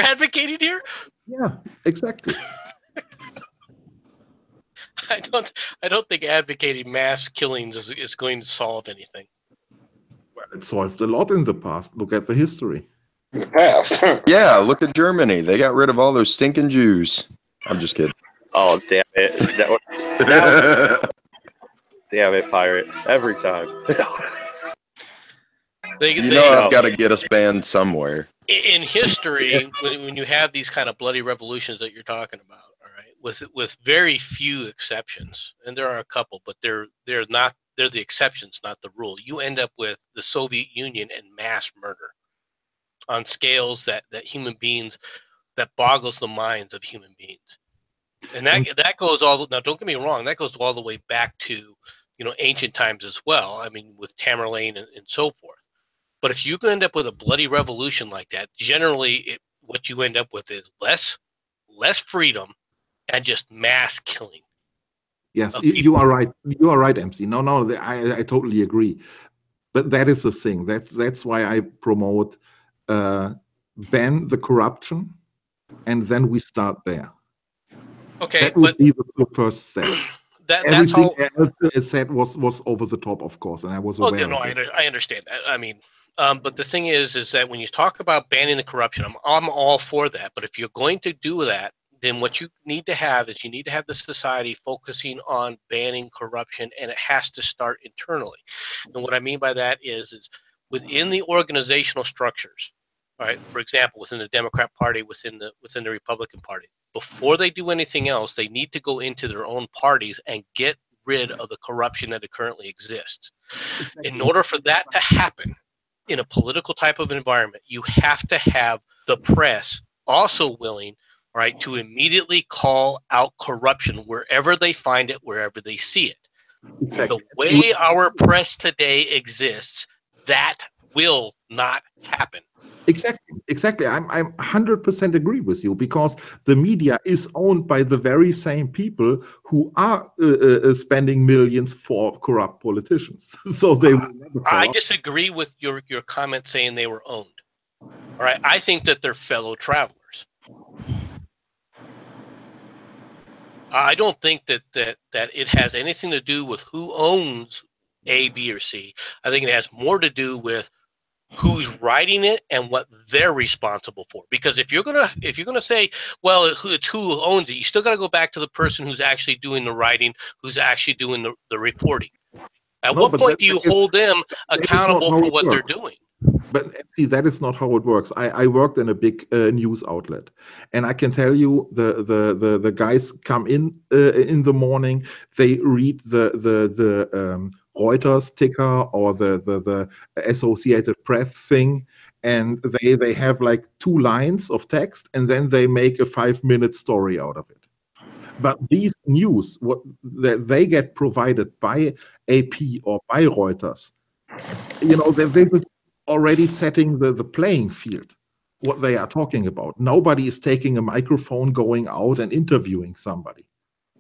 advocating here? Yeah, exactly. I don't think advocating mass killings is going to solve anything. Well, It solved a lot in the past. Look at the history. In the past. Yeah, look at Germany. They got rid of all those stinking Jews. I'm just kidding. Oh, damn it. Damn it, pirate. Every time. I've got to get us banned somewhere. In history, when you have these kind of bloody revolutions that you're talking about, all right, with very few exceptions, and there are a couple, but they're the exceptions, not the rule. You end up with the Soviet Union and mass murder on scales that human beings, that boggles the minds of human beings. And that goes all, now don't get me wrong, that goes all the way back to, ancient times as well. I mean, with Tamerlane and so forth. But if you end up with a bloody revolution like that, generally what you end up with is less freedom and just mass killing. Yes, you are right. You are right, MC. No, I totally agree. But that is the thing. That's why I promote ban the corruption, and then we start there. Okay, that would be the first step. Everything else I said was over the top, of course, and I was aware. No, I understand that. I mean, but the thing is that when you talk about banning the corruption, I'm all for that. But if you're going to do that, then what you need to have is the society focusing on banning corruption, and it has to start internally. And what I mean by that is within the organizational structures. All right. For example, within the Democrat Party, within the Republican Party, before they do anything else, they need to go into their own parties and get rid of the corruption that currently exists. In order for that to happen in a political type of environment, you have to have the press also willing, right, to immediately call out corruption wherever they find it, wherever they see it. Exactly. The way our press today exists, that will not happen. Exactly. I'm 100% agree with you, because the media is owned by the very same people who are spending millions for corrupt politicians. So they will never I disagree with your comment saying they were owned. All right. I think that they're fellow travelers. I don't think that it has anything to do with who owns A, B, or C. I think it has more to do with who's writing it and what they're responsible for. Because if you're gonna say, well, it's who owns it, you still got to go back to the person who's actually doing the writing, who's actually doing the reporting. At what point do you hold them accountable for what they're doing? But see, that is not how it works. I worked in a big news outlet, and I can tell you the guys come in the morning, they read the Reuters ticker or the Associated Press thing, and they have like 2 lines of text, and then they make a 5-minute story out of it. But these news, they get provided by AP or by Reuters, they're already setting the playing field, what they are talking about. Nobody is taking a microphone, going out and interviewing somebody.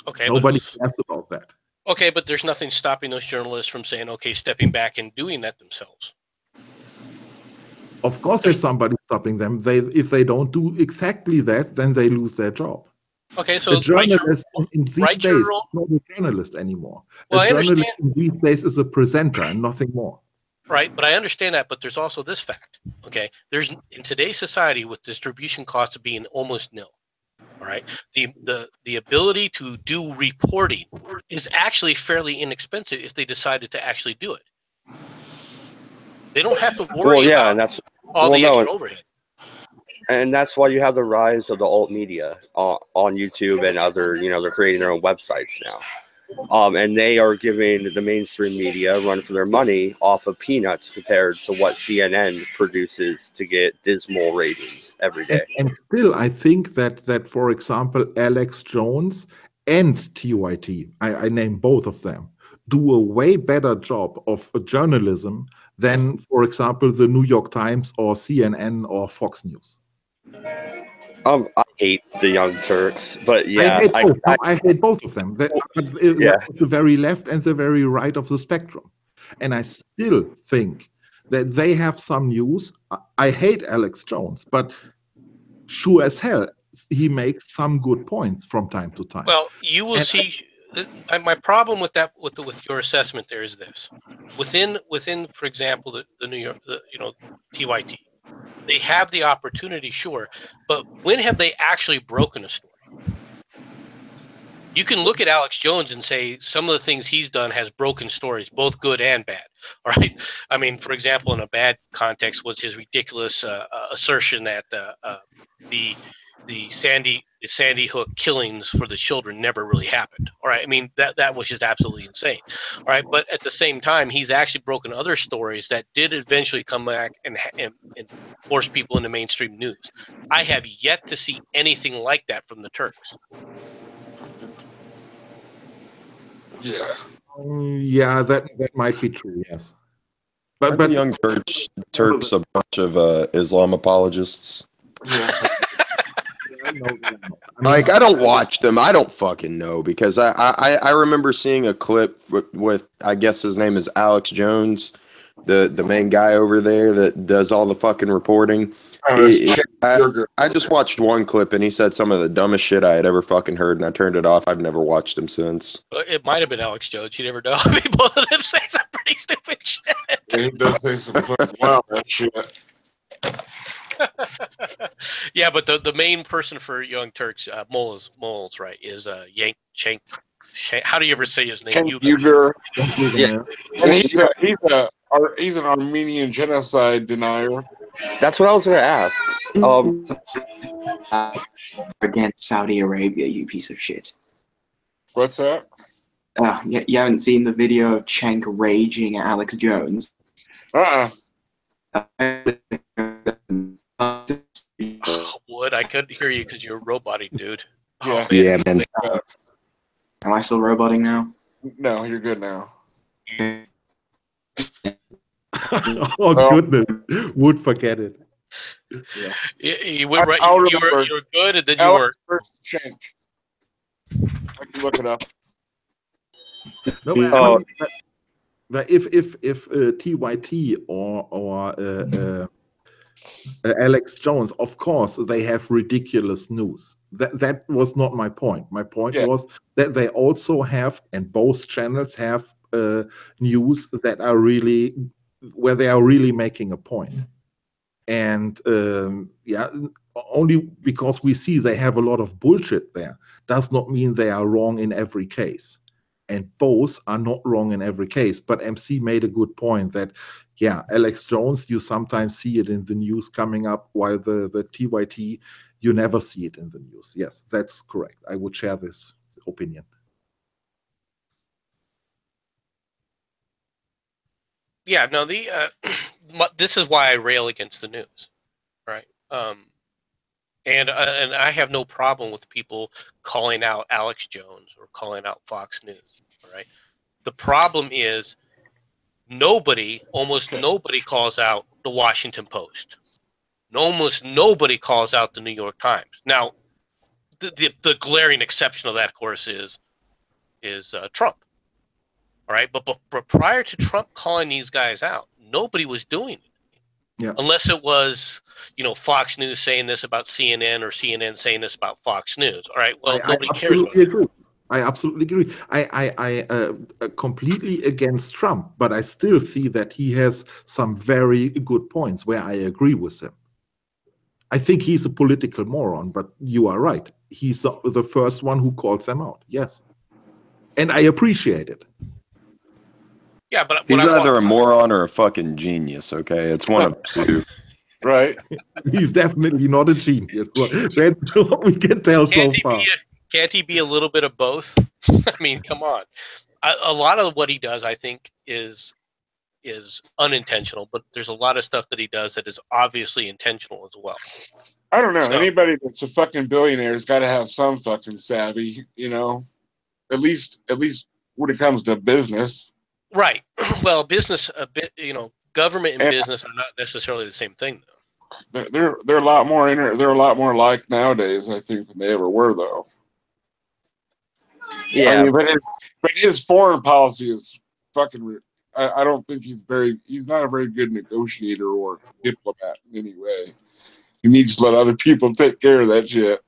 Okay. Nobody cares about that. Okay, but there's nothing stopping those journalists from saying, okay, stepping back and doing that themselves. Of course, there's somebody stopping them. If they don't do exactly that, then they lose their job. Okay, so a journalist in these days is not a journalist anymore. Well, a journalist in these days is a presenter and nothing more. Right, but I understand that, but there's also this fact, okay? There's, in today's society, with distribution costs being almost nil, all right, the ability to do reporting is actually fairly inexpensive if they decided to actually do it. They don't have to worry about and that's all the extra overhead. And that's why you have the rise of the alt media on YouTube and other, they're creating their own websites now. And they are giving the mainstream media a run for their money off of peanuts compared to what CNN produces to get dismal ratings every day. And still, I think that for example, Alex Jones and TYT, I name both of them, do a way better job of journalism than, for example, the New York Times or CNN or Fox News. I hate the Young Turks, but yeah, I hate both of them. The very left and the very right of the spectrum, and I still think that they have some news. I hate Alex Jones, but sure as hell he makes some good points from time to time. Well, you will see my problem with that, with your assessment there is this: within, for example, the New York, TYT, they have the opportunity, sure, but when have they actually broken a story? You can look at Alex Jones and say some of the things he's done has broken stories, both good and bad. All right. I mean, for example, in a bad context was his ridiculous assertion that the Sandy Hook killings for the children never really happened. All right. I mean, that was just absolutely insane. All right. But at the same time, he's actually broken other stories that did eventually come back and force people into mainstream news. I have yet to see anything like that from the Turks. Yeah. Yeah, that might be true. Yes, but the Young Turks a bunch of Islam apologists. Yeah. Like, I don't watch them. I don't fucking know, because I remember seeing a clip with I guess his name is Alex Jones, the main guy over there that does all the fucking reporting. I just watched one clip and he said some of the dumbest shit I had ever fucking heard, and I turned it off. I've never watched him since. It might have been Alex Jones. You never know. I mean, both of them say some pretty stupid shit. Yeah, he does say some fucking wild shit. Yeah, but the main person for Young Turks, Moles, right, is Yank Shank. How do you ever say his name? Uyghur. Yeah. And he's an Armenian genocide denier. That's what I was going to ask. Against Saudi Arabia, you piece of shit. What's that? You haven't seen the video of Cenk raging at Alex Jones? Wood, I couldn't hear you because you're roboting, dude. Yeah. Yeah, man. Am I still roboting now? No, you're good now. Oh goodness, would forget it. Yeah. You were right. You were good, and then you were. Cenk. I can look it up. No, but if TYT or Alex Jones, of course, they have ridiculous news. That was not my point. My point was that they also have, and both channels have, news that are really where they are really making a point. And only because we see they have a lot of bullshit there does not mean they are wrong in every case. And both are not wrong in every case. But MC made a good point that, Alex Jones, you sometimes see it in the news coming up, while the TYT, you never see it in the news. Yes, that's correct. I would share this opinion. Yeah, no, this is why I rail against the news, right? And I have no problem with people calling out Alex Jones or calling out Fox News, all right? The problem is almost nobody calls out the Washington Post. Almost nobody calls out the New York Times. Now, the glaring exception of that, of course, is Trump. All right, but prior to Trump calling these guys out, nobody was doing it. Yeah. Unless it was, Fox News saying this about CNN or CNN saying this about Fox News. All right, well, nobody cares about it. I absolutely agree. I completely against Trump, but I still see that he has some very good points where I agree with him. I think he's a political moron, but you are right. He's the first one who calls them out. Yes. And I appreciate it. Yeah, but he's either a moron or a fucking genius, okay? It's one of the two. Right. He's definitely not a genius. That's what we can tell so far. Can't he be a little bit of both? I mean, come on. A lot of what he does, I think, is unintentional, but there's a lot of stuff that he does that is obviously intentional as well. I don't know. So, anybody that's a fucking billionaire has got to have some fucking savvy, at least when it comes to business. Right. Well, business, government and business are not necessarily the same thing, though. They're a lot more they're a lot more alike nowadays, I think, than they ever were, though. Yeah. I mean, but his foreign policy is fucking. I don't think he's not a very good negotiator or diplomat in any way. He needs to let other people take care of that shit.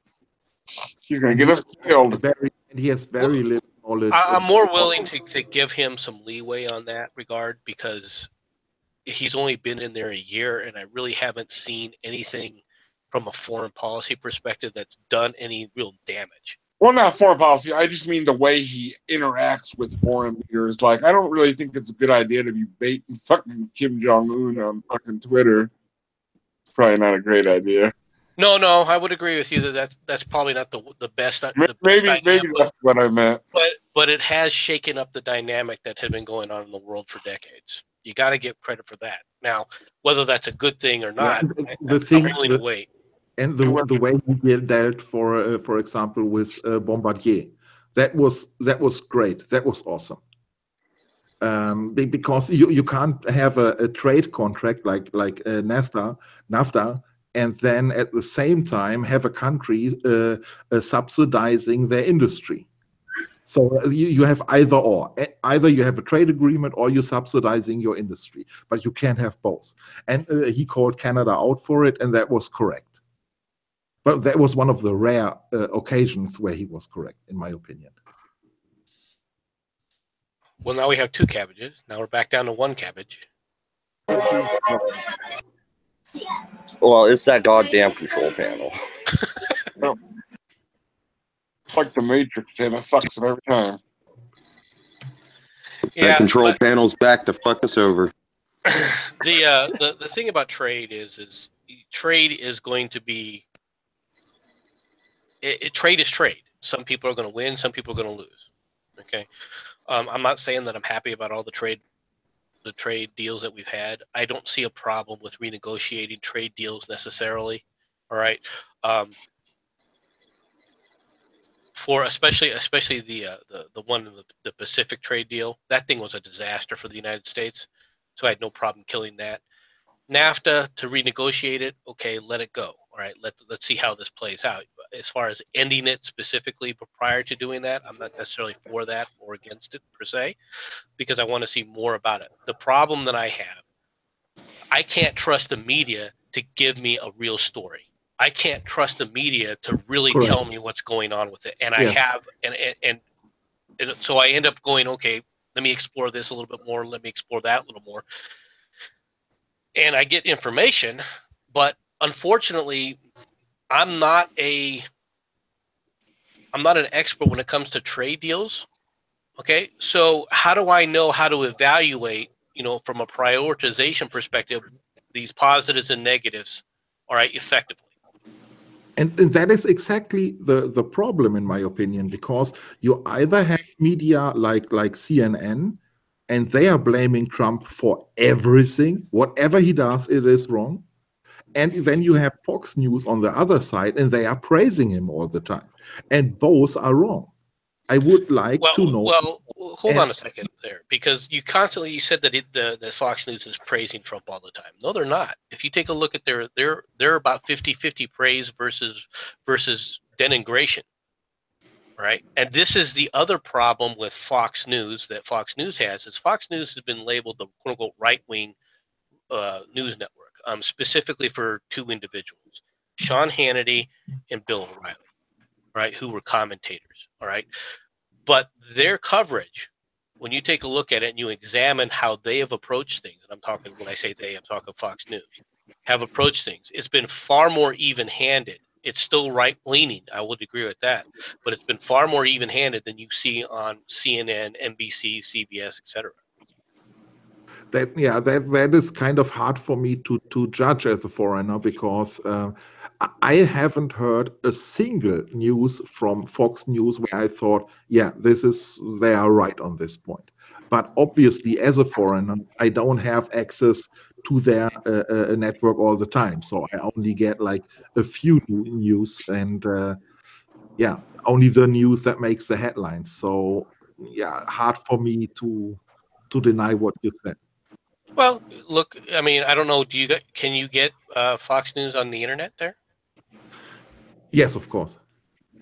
He's gonna get us killed. And he has very little knowledge. I'm more willing to give him some leeway on that regard because he's only been in there a year, and I really haven't seen anything from a foreign policy perspective that's done any real damage. Well, not foreign policy. I just mean the way he interacts with foreign leaders. Like, I don't really think it's a good idea to be baiting fucking Kim Jong-un on fucking Twitter. It's probably not a great idea. No, I would agree with you that that's probably not the best. Maybe that's what I meant. But it has shaken up the dynamic that had been going on in the world for decades. You got to give credit for that. Now, whether that's a good thing or not, I'm willing to wait. And the way he dealt, for example, with Bombardier, that was great. That was awesome. Because you can't have a trade contract like NAFTA, and then at the same time have a country subsidizing their industry. So you have either or. Either you have a trade agreement or you're subsidizing your industry, but you can't have both. And he called Canada out for it, and that was correct. But that was one of the rare occasions where he was correct, in my opinion. Well, now we have 2 cabbages. Now we're back down to 1 cabbage. Well, it's that goddamn control panel. It's like the Matrix, damn it, fucks it every time. That control panel's back to fuck us over. The thing about trade is trade is going to be trade is trade. Some people are going to win, some people are going to lose. Okay, I'm not saying that I'm happy about all the trade deals that we've had. I don't see a problem with renegotiating trade deals necessarily. All right, for especially the one in the Pacific trade deal, that thing was a disaster for the United States. So I had no problem killing that. NAFTA, to renegotiate it, okay, let it go. All right, let's see how this plays out. As far as ending it specifically, but prior to doing that, I'm not necessarily for that or against it per se, because I want to see more about it. The problem that I have, I can't trust the media to give me a real story. I can't trust the media to really tell me what's going on with it. And I have, and so I end up going, okay, let me explore this a little bit more. Let me explore that a little more. And I get information, but unfortunately, I'm not an expert when it comes to trade deals. Okay, so how do I know how to evaluate, from a prioritization perspective, these positives and negatives, all right, effectively? And that is exactly the problem, in my opinion, because you either have media like CNN, and they are blaming Trump for everything. Whatever he does, it is wrong. And then you have Fox News on the other side, and they are praising him all the time. And both are wrong. I would like to know. Well, hold on a second there, because you said that the Fox News is praising Trump all the time. No, they're not. If you take a look at they're about 50-50 praise versus denigration. Right. And this is the other problem with Fox News that Fox News has, is Fox News has been labeled the quote unquote right-wing news network, specifically for 2 individuals, Sean Hannity and Bill O'Reilly, right, who were commentators. All right. But their coverage, when you take a look at it and you examine how they have approached things, and I'm talking, when I say they, I'm talking Fox News, have approached things, it's been far more even-handed. It's still right-leaning, I would agree with that, but it's been far more even-handed than you see on CNN, NBC, CBS, etc. That is kind of hard for me to judge as a foreigner, because I haven't heard a single news from Fox News where I thought, they are right on this point. But obviously, as a foreigner, I don't have access to their network all the time, so I only get like a few news, and only the news that makes the headlines. So hard for me to deny what you said. Well, look, I mean, I don't know. Can you get Fox News on the internet there? Yes, of course.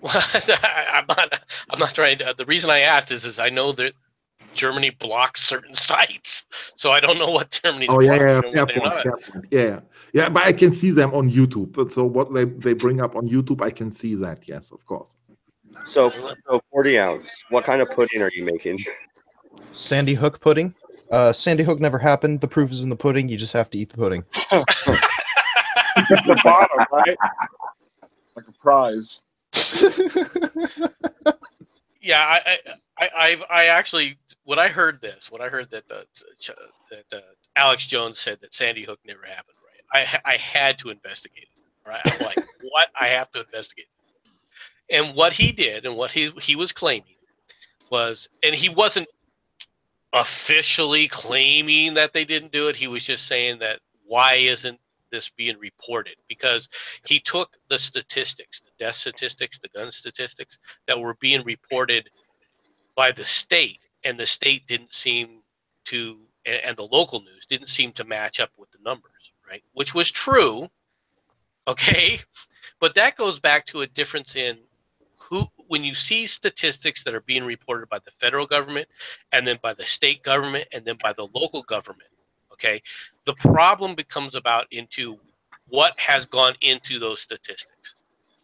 Well, I'm not trying to. The reason I asked is I know that Germany blocks certain sites, so I don't know what Germany's blocking. Yeah, but I can see them on YouTube. So what they bring up on YouTube, I can see that. Yes, of course. So 40 ounce. What kind of pudding are you making? Sandy Hook pudding. Sandy Hook never happened. The proof is in the pudding. You just have to eat the pudding. The bottom, right? Like a prize. Yeah, I actually, when I heard that Alex Jones said that Sandy Hook never happened, right? I had to investigate it, right? I'm like, what? I have to investigate. And what he did, and what he was claiming was, and he wasn't officially claiming that they didn't do it. He was just saying that why isn't this being reported? Because he took the statistics, the death statistics, the gun statistics that were being reported by the state, and the state didn't seem to, and the local news didn't seem to match up with the numbers, right? Which was true, okay? But that goes back to a difference in when you see statistics that are being reported by the federal government and then by the state government and then by the local government, okay, the problem becomes about into what has gone into those statistics.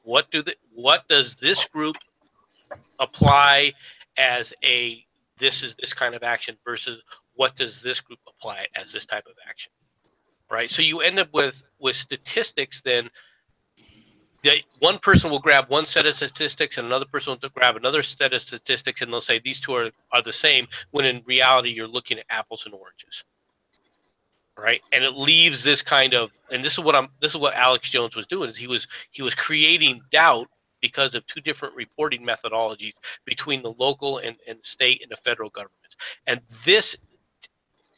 What does this group apply as this is this kind of action versus what does this group apply as this type of action, right? So you end up with statistics then. That one person will grab one set of statistics and another person will grab another set of statistics, and they'll say these two are the same, when in reality you're looking at apples and oranges, right? And it leaves this kind of, and this is what Alex Jones was doing, is he was creating doubt because of two different reporting methodologies between the local and state and the federal governments, and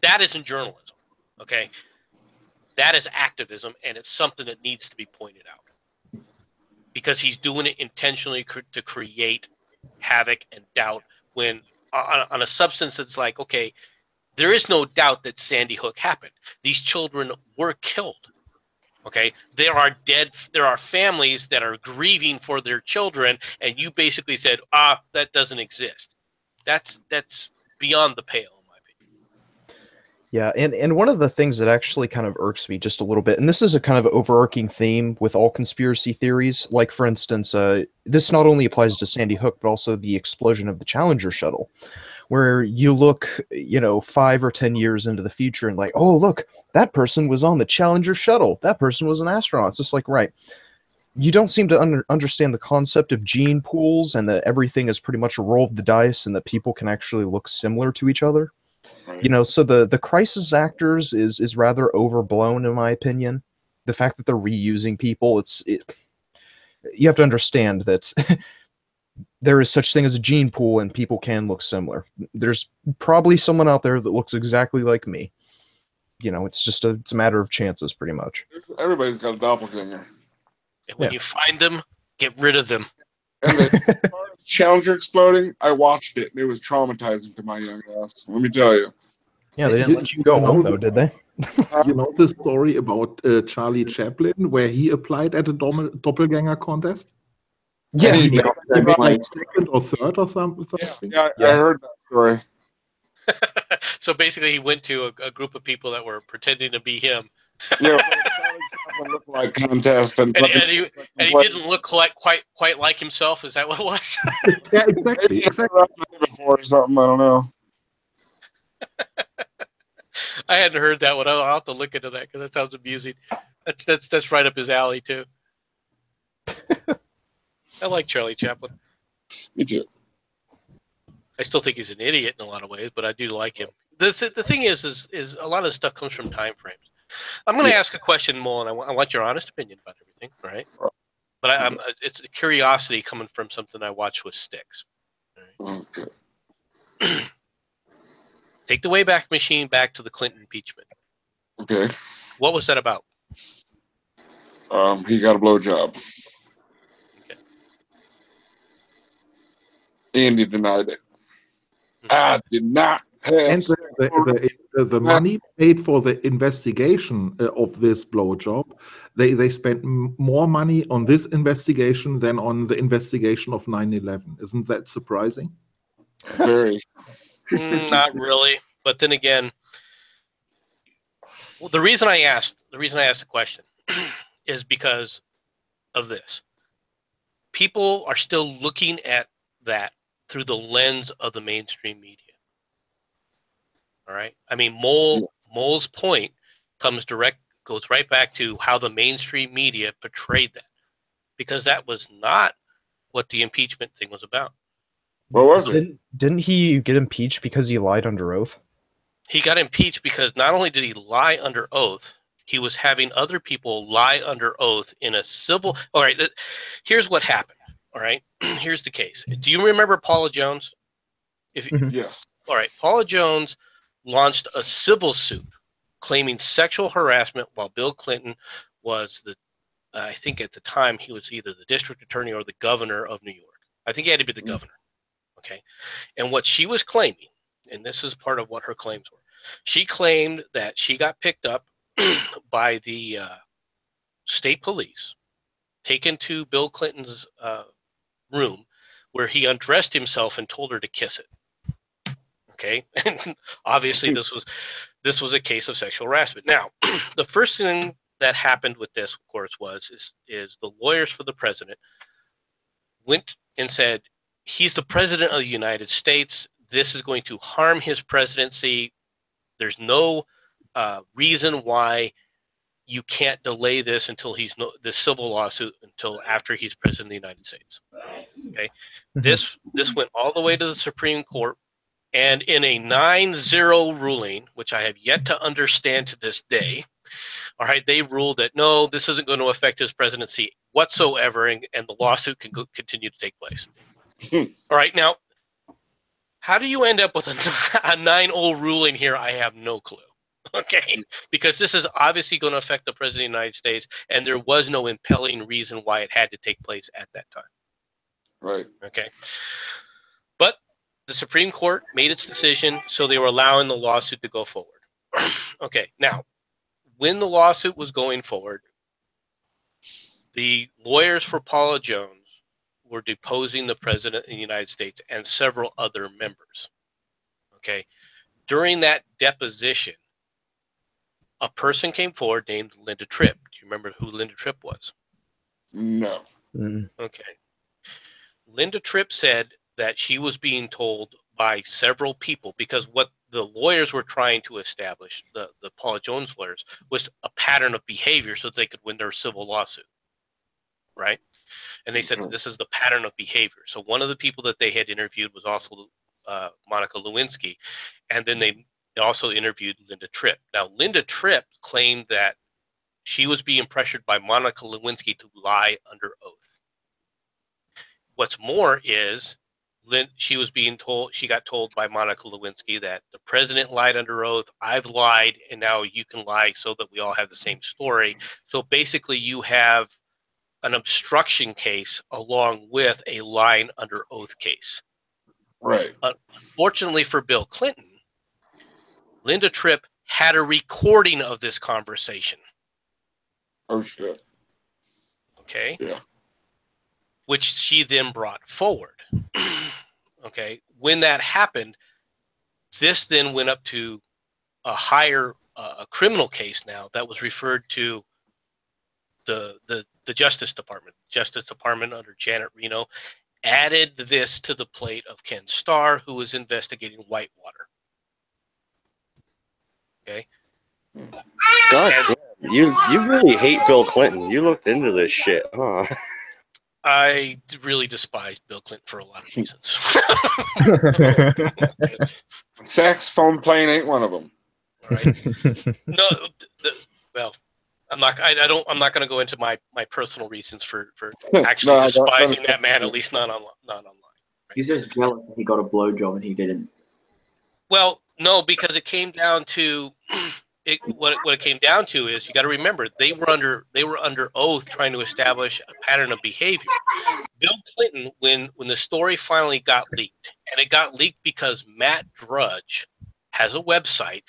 that isn't journalism, okay? That is activism, and it's something that needs to be pointed out. Because he's doing it intentionally to create havoc and doubt when on a substance that's like, okay, there is no doubt that Sandy Hook happened. These children were killed. Okay, there are families that are grieving for their children, and you basically said, that doesn't exist. That's beyond the pale. Yeah, and one of the things that actually kind of irks me just a little bit, and this is a kind of overarching theme with all conspiracy theories, like, for instance, this not only applies to Sandy Hook, but also the explosion of the Challenger shuttle, where you look, 5 or 10 years into the future and like, oh, look, that person was on the Challenger shuttle. That person was an astronaut. It's just like, right. You don't seem to understand the concept of gene pools and that everything is pretty much a roll of the dice and that people can actually look similar to each other. Right. So the crisis actors is rather overblown, in my opinion. The fact that they're reusing people, you have to understand that there is such thing as a gene pool and people can look similar. There's probably someone out there that looks exactly like me. It's a matter of chances, pretty much. Everybody's got a doppelganger. And when you find them, get rid of them. And the Challenger exploding, I watched it, and it was traumatizing to my young ass. Let me tell you. Yeah, they didn't let you go home, though, did they? You know the story about Charlie Chaplin, where he applied at a doppelganger contest? Yeah, he got like second or third or something. Yeah, I heard that story. So basically, he went to a group of people that were pretending to be him. Yeah, look like contest, and he didn't look quite like himself. Is that what it was? Yeah, exactly. Before or something, I don't know. I hadn't heard that one. I'll have to look into that because that sounds amusing. That's right up his alley too. I like Charlie Chaplin. Me too. I still think he's an idiot in a lot of ways, but I do like him. The thing is a lot of stuff comes from time frames. I'm going to ask a question, Mullen. I want your honest opinion about everything, all right? But it's a curiosity coming from something I watched with Styx. Right? Okay. Take the Wayback Machine back to the Clinton impeachment. Okay. What was that about? He got a blowjob. Okay. And he denied it. I did not have. And the money paid for the investigation of this blowjob, they spent more money on this investigation than on the investigation of 9/11. Isn't that surprising? Very. Not really, but then again, the reason I asked the question is because of this. People are still looking at that through the lens of the mainstream media. All right. I mean, Mole's point goes right back to how the mainstream media portrayed that, because that was not what the impeachment thing was about. What was it? Didn't he get impeached because he lied under oath? He got impeached because not only did he lie under oath, he was having other people lie under oath in a civil. All right, here's what happened. All right, here's the case. Do you remember Paula Jones? Yes. All right, Paula Jones launched a civil suit claiming sexual harassment while Bill Clinton was I think at the time he was either the district attorney or the governor of New York. I think he had to be the governor. Okay. And what she was claiming, and this is part of what her claims were, she claimed that she got picked up by the state police, taken to Bill Clinton's room, where he undressed himself and told her to kiss it. Okay. And obviously this was a case of sexual harassment. Now, the first thing that happened with this, of course, is the lawyers for the president went and said, he's the president of the United States. This is going to harm his presidency. There's no reason why you can't delay this until this civil lawsuit until after he's president of the United States. Okay, this went all the way to the Supreme Court, and in a 9-0 ruling, which I have yet to understand to this day, all right, they ruled that no, this isn't going to affect his presidency whatsoever, and the lawsuit can continue to take place. All right, now, how do you end up with a 9-0 ruling here? I have no clue. Okay, because this is obviously going to affect the president of the United States, and there was no impelling reason why it had to take place at that time. Right. Okay, but the Supreme Court made its decision, so they were allowing the lawsuit to go forward. Okay, now, when the lawsuit was going forward, the lawyers for Paula Jones were deposing the president of the United States and several other members. Okay, during that deposition, a person came forward named Linda Tripp. Do you remember who Linda Tripp was? No. Okay. Linda Tripp said that she was being told by several people, because what the lawyers were trying to establish, the Paula Jones lawyers, was a pattern of behavior so that they could win their civil lawsuit, right? And they said that this is the pattern of behavior. So one of the people that they had interviewed was also Monica Lewinsky, and then they also interviewed Linda Tripp. Now, Linda Tripp claimed that she was being pressured by Monica Lewinsky to lie under oath. What's more is she was being told, she got told by Monica Lewinsky that the president lied under oath, I've lied, and now you can lie so that we all have the same story. So basically you have an obstruction case along with a lying under oath case. Right. Unfortunately for Bill Clinton, Linda Tripp had a recording of this conversation. Oh, shit. Okay. Yeah. Which she then brought forward. Okay. When that happened, this then went up to a higher a criminal case now that was referred to the Justice Department. Justice Department under Janet Reno added this to the plate of Ken Starr, who was investigating Whitewater. Okay. God damn. You really hate Bill Clinton. You looked into this shit, huh? I really despise Bill Clinton for a lot of reasons. Saxophone playing ain't one of them. Right? No, well, I'm not going to go into my personal reasons for actually despising that man, at least not online. Right? He's just jealous that he got a blowjob and he didn't. Well, no, because it came down to what it came down to is, you got to remember, they were under oath trying to establish a pattern of behavior. Bill Clinton, when the story finally got leaked, and it got leaked because Matt Drudge has a website,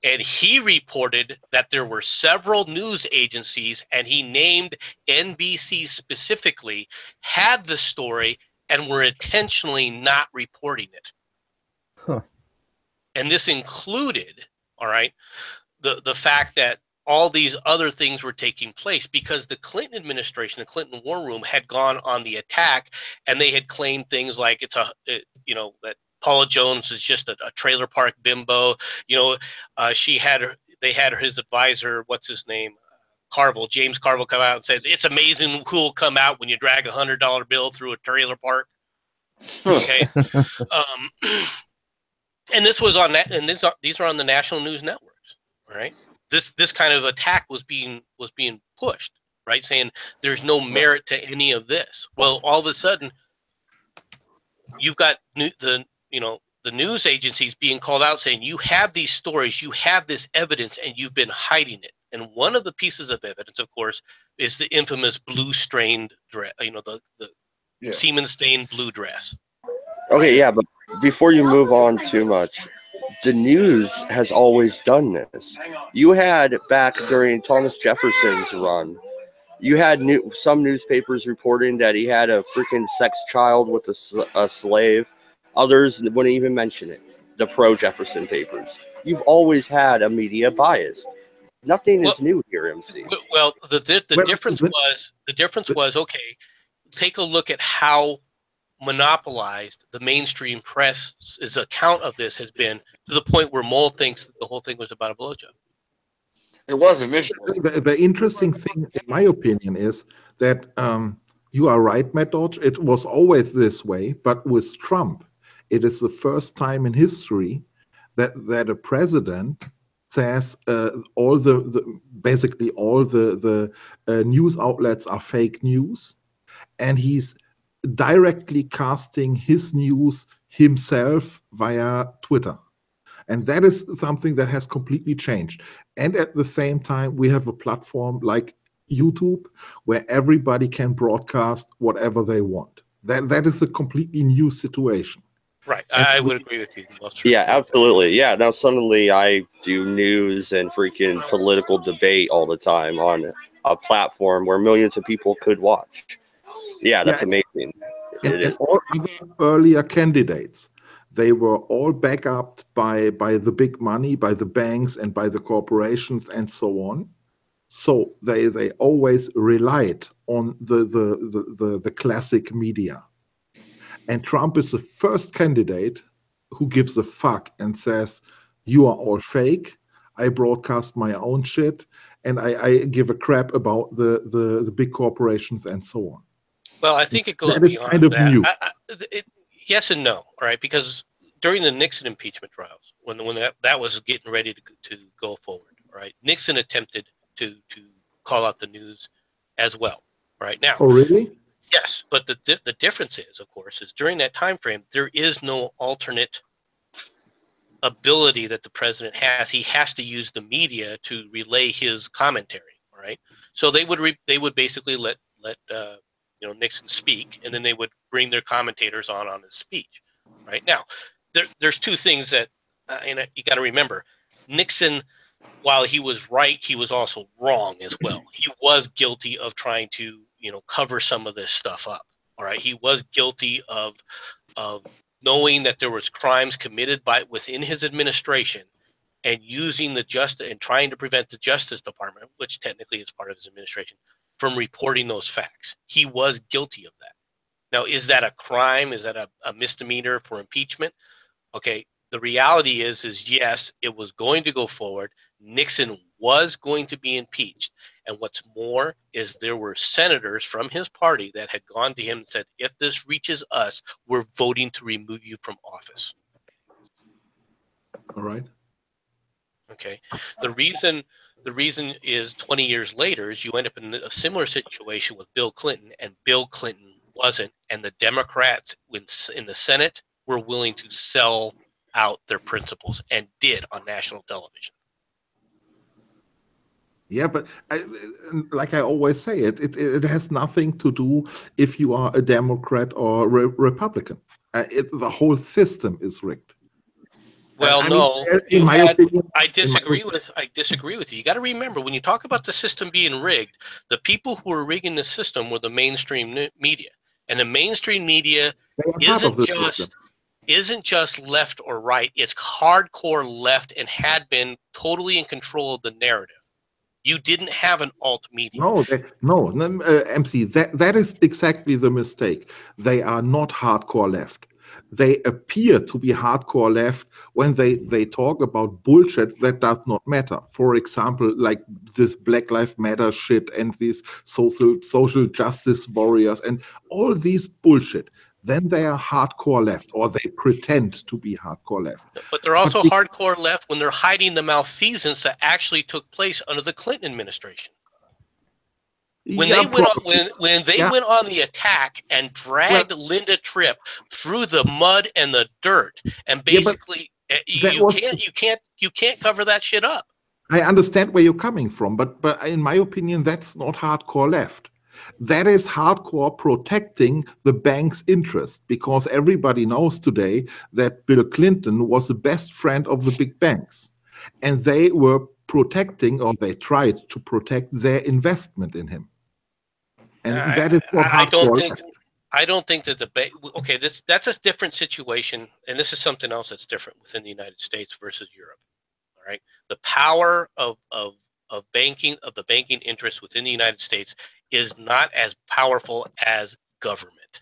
and he reported that there were several news agencies, and he named NBC specifically, had the story and were intentionally not reporting it. Huh. And this included, all right, the fact that all these other things were taking place, because the Clinton administration, the Clinton War Room, had gone on the attack, and they had claimed things like that Paula Jones is just a trailer park bimbo. They had his advisor, what's his name, James Carville, come out and said, it's amazing who will come out when you drag $100 bill through a trailer park. Okay. And this was on that, and these are on the national news networks, right? This kind of attack was being pushed, right? Saying there's no merit to any of this. Well, all of a sudden, you've got the news agencies being called out saying, you have these stories, you have this evidence, and you've been hiding it. And one of the pieces of evidence, of course, is the infamous blue stained dress, the semen stained blue dress. Okay, yeah, but before you move on too much, the news has always done this. You had back during Thomas Jefferson's run, you had some newspapers reporting that he had a freaking sex child with a slave. Others wouldn't even mention it. The pro-Jefferson papers. You've always had a media bias. Nothing is new here, MC. Well, the difference was okay. Take a look at how monopolized the mainstream press's account of this has been, to the point where Mole thinks that the whole thing was about a blowjob. It was initially. The interesting thing, in my opinion, is that you are right, Matt Dodge. It was always this way, but with Trump, it is the first time in history that a president says basically all the news outlets are fake news, and he's directly casting his news himself via Twitter. And that is something that has completely changed. And at the same time, we have a platform like YouTube where everybody can broadcast whatever they want. That is a completely new situation. Right. I would agree with you. Yeah, absolutely. Yeah. Now suddenly I do news and freaking political debate all the time on a platform where millions of people could watch. Yeah, that's amazing. And all other earlier candidates, they were all backed up by the big money, by the banks and by the corporations and so on. So they always relied on the classic media. And Trump is the first candidate who gives a fuck and says, you are all fake. I broadcast my own shit, and I give a crap about the big corporations and so on. Well, I think it goes beyond kind of that. New. Yes and no, all right? Because during the Nixon impeachment trials, when that was getting ready to go forward, all right, Nixon attempted to call out the news as well, right? Now, oh, really? Yes, but the difference is, of course, is during that time frame, there is no alternate ability that the president has. He has to use the media to relay his commentary, all right? So they would basically let Nixon speak, and then they would bring their commentators on his speech. Right now, there's two things that you got to remember. Nixon, while he was right, he was also wrong as well. He was guilty of trying to cover some of this stuff up. All right, he was guilty of knowing that there was crimes committed within his administration, and using and trying to prevent the Justice Department, which technically is part of his administration, from reporting those facts. He was guilty of that. Now, is that a crime? Is that a misdemeanor for impeachment? Okay, the reality is yes, it was going to go forward. Nixon was going to be impeached. And what's more is there were senators from his party that had gone to him and said, if this reaches us, we're voting to remove you from office. All right. Okay. The reason is 20 years later is you end up in a similar situation with Bill Clinton, and Bill Clinton wasn't, and the Democrats in the Senate were willing to sell out their principles, and did on national television. Yeah, but like I always say, it has nothing to do if you are a Democrat or Republican. The whole system is rigged. Well, I disagree with you. You got to remember, when you talk about the system being rigged, the people who were rigging the system were the mainstream media, and the mainstream media isn't just left or right. It's hardcore left, and had been totally in control of the narrative. You didn't have an alt media. MC, that is exactly the mistake. They are not hardcore left. They appear to be hardcore left when they talk about bullshit that does not matter. For example, like this Black Lives Matter shit and these social justice warriors and all these bullshit. Then they are hardcore left, or they pretend to be hardcore left. But they're also hardcore left when they're hiding the malfeasance that actually took place under the Clinton administration. When they went on the attack and dragged Linda Tripp through the mud and the dirt, and basically you can't cover that shit up. I understand where you're coming from, but in my opinion, that's not hardcore left. That is hardcore protecting the bank's interest, because everybody knows today that Bill Clinton was the best friend of the big banks, and they were protecting, or they tried to protect, their investment in him. And that is what I don't think that the bank. Okay, that's a different situation, and this is something else that's different within the United States versus Europe. All right, the power of the banking interests within the United States is not as powerful as government.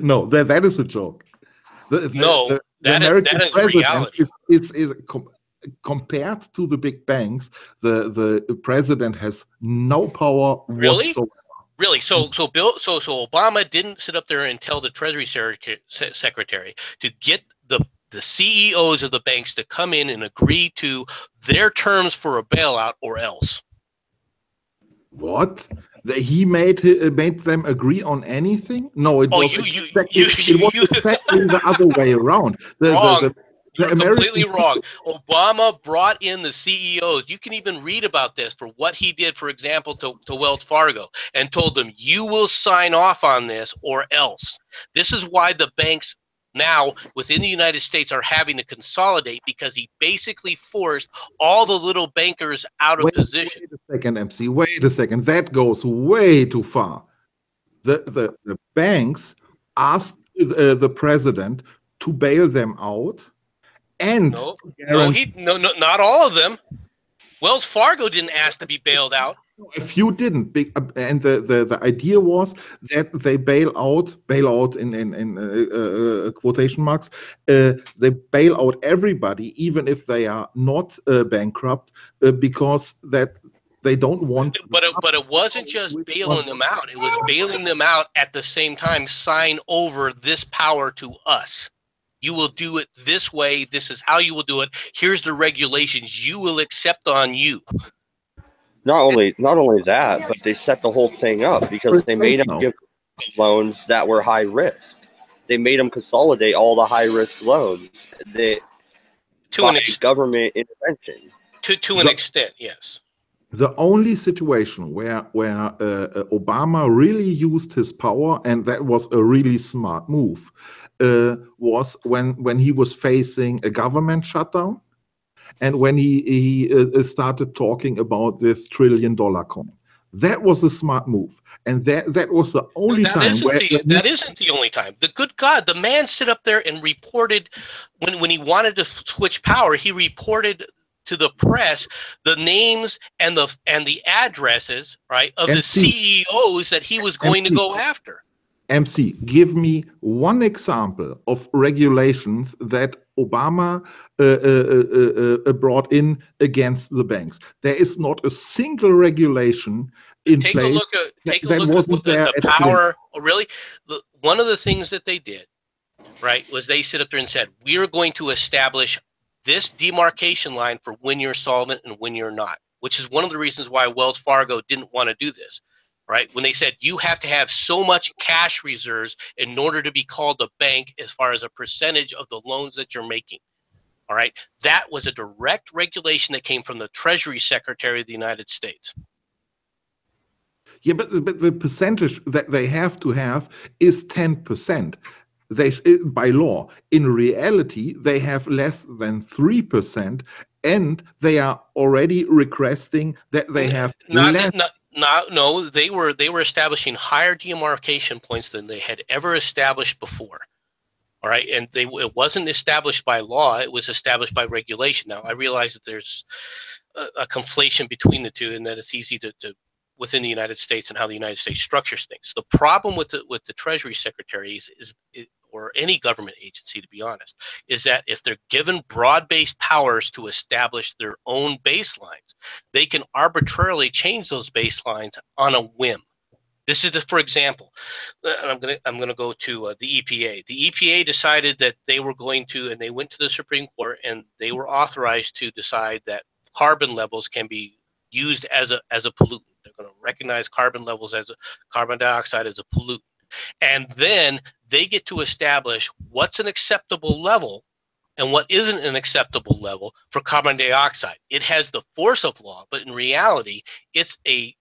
No, that is a joke. That is reality. Is compared to the big banks, the president has no power whatsoever. Really? So Obama didn't sit up there and tell the Treasury Secretary to get the CEOs of the banks to come in and agree to their terms for a bailout, or else. What? He made them agree on anything? No, it was exactly the other way around. You're completely wrong. Obama brought in the CEOs. You can even read about this for what he did, for example, to Wells Fargo, and told them, you will sign off on this or else. This is why the banks now within the United States are having to consolidate, because he basically forced all the little bankers out of position. Wait a second, MC. Wait a second. That goes way too far. The banks asked the president to bail them out. And no, not all of them. Wells Fargo didn't ask to be bailed out. A few didn't, and the idea was that they bail out in quotation marks. They bail out everybody, even if they are not bankrupt, because that they don't want. But it wasn't just bailing them out. It was bailing them out at the same time. Sign over this power to us. You will do it this way. This is how you will do it. Here's the regulations you will accept on you. Not only that, but they set the whole thing up because they made them give loans that were high risk. They made them consolidate all the high risk loans. Government intervention. To an extent, yes. The only situation where Obama really used his power, and that was a really smart move, was when he was facing a government shutdown, and when he started talking about this $1 trillion coin. That was a smart move, and that was the only time. That isn't the only time. The good God, the man sit up there and reported when he wanted to switch power. He reported to the press the names and the addresses, right, of the CEOs that he was going to go after. MC, give me one example of regulations that Obama brought in against the banks. There is not a single regulation in place. Take a look at the power. Really, one of the things that they did, right, was they sit up there and said, we are going to establish this demarcation line for when you're solvent and when you're not, which is one of the reasons why Wells Fargo didn't want to do this. Right, when they said you have to have so much cash reserves in order to be called a bank as far as a percentage of the loans that you're making. All right, that was a direct regulation that came from the Treasury Secretary of the United States. Yeah, but the percentage that they have to have is 10%. By law. In reality, they have less than 3%, and they are already requesting that they have less. No, they were establishing higher demarcation points than they had ever established before. All right, and it wasn't established by law; it was established by regulation. Now, I realize that there's a conflation between the two, and that it's easy to within the United States and how the United States structures things. The problem with the Treasury Secretary or any government agency, to be honest, is that if they're given broad-based powers to establish their own baselines, they can arbitrarily change those baselines on a whim. This is, for example, I'm gonna go to the EPA. The EPA decided that they were going to, and they went to the Supreme Court, and they were authorized to decide that carbon levels can be used as a pollutant. They're going to recognize carbon levels as carbon dioxide as a pollutant, and then they get to establish what's an acceptable level and what isn't an acceptable level for carbon dioxide. It has the force of law, but in reality, it's a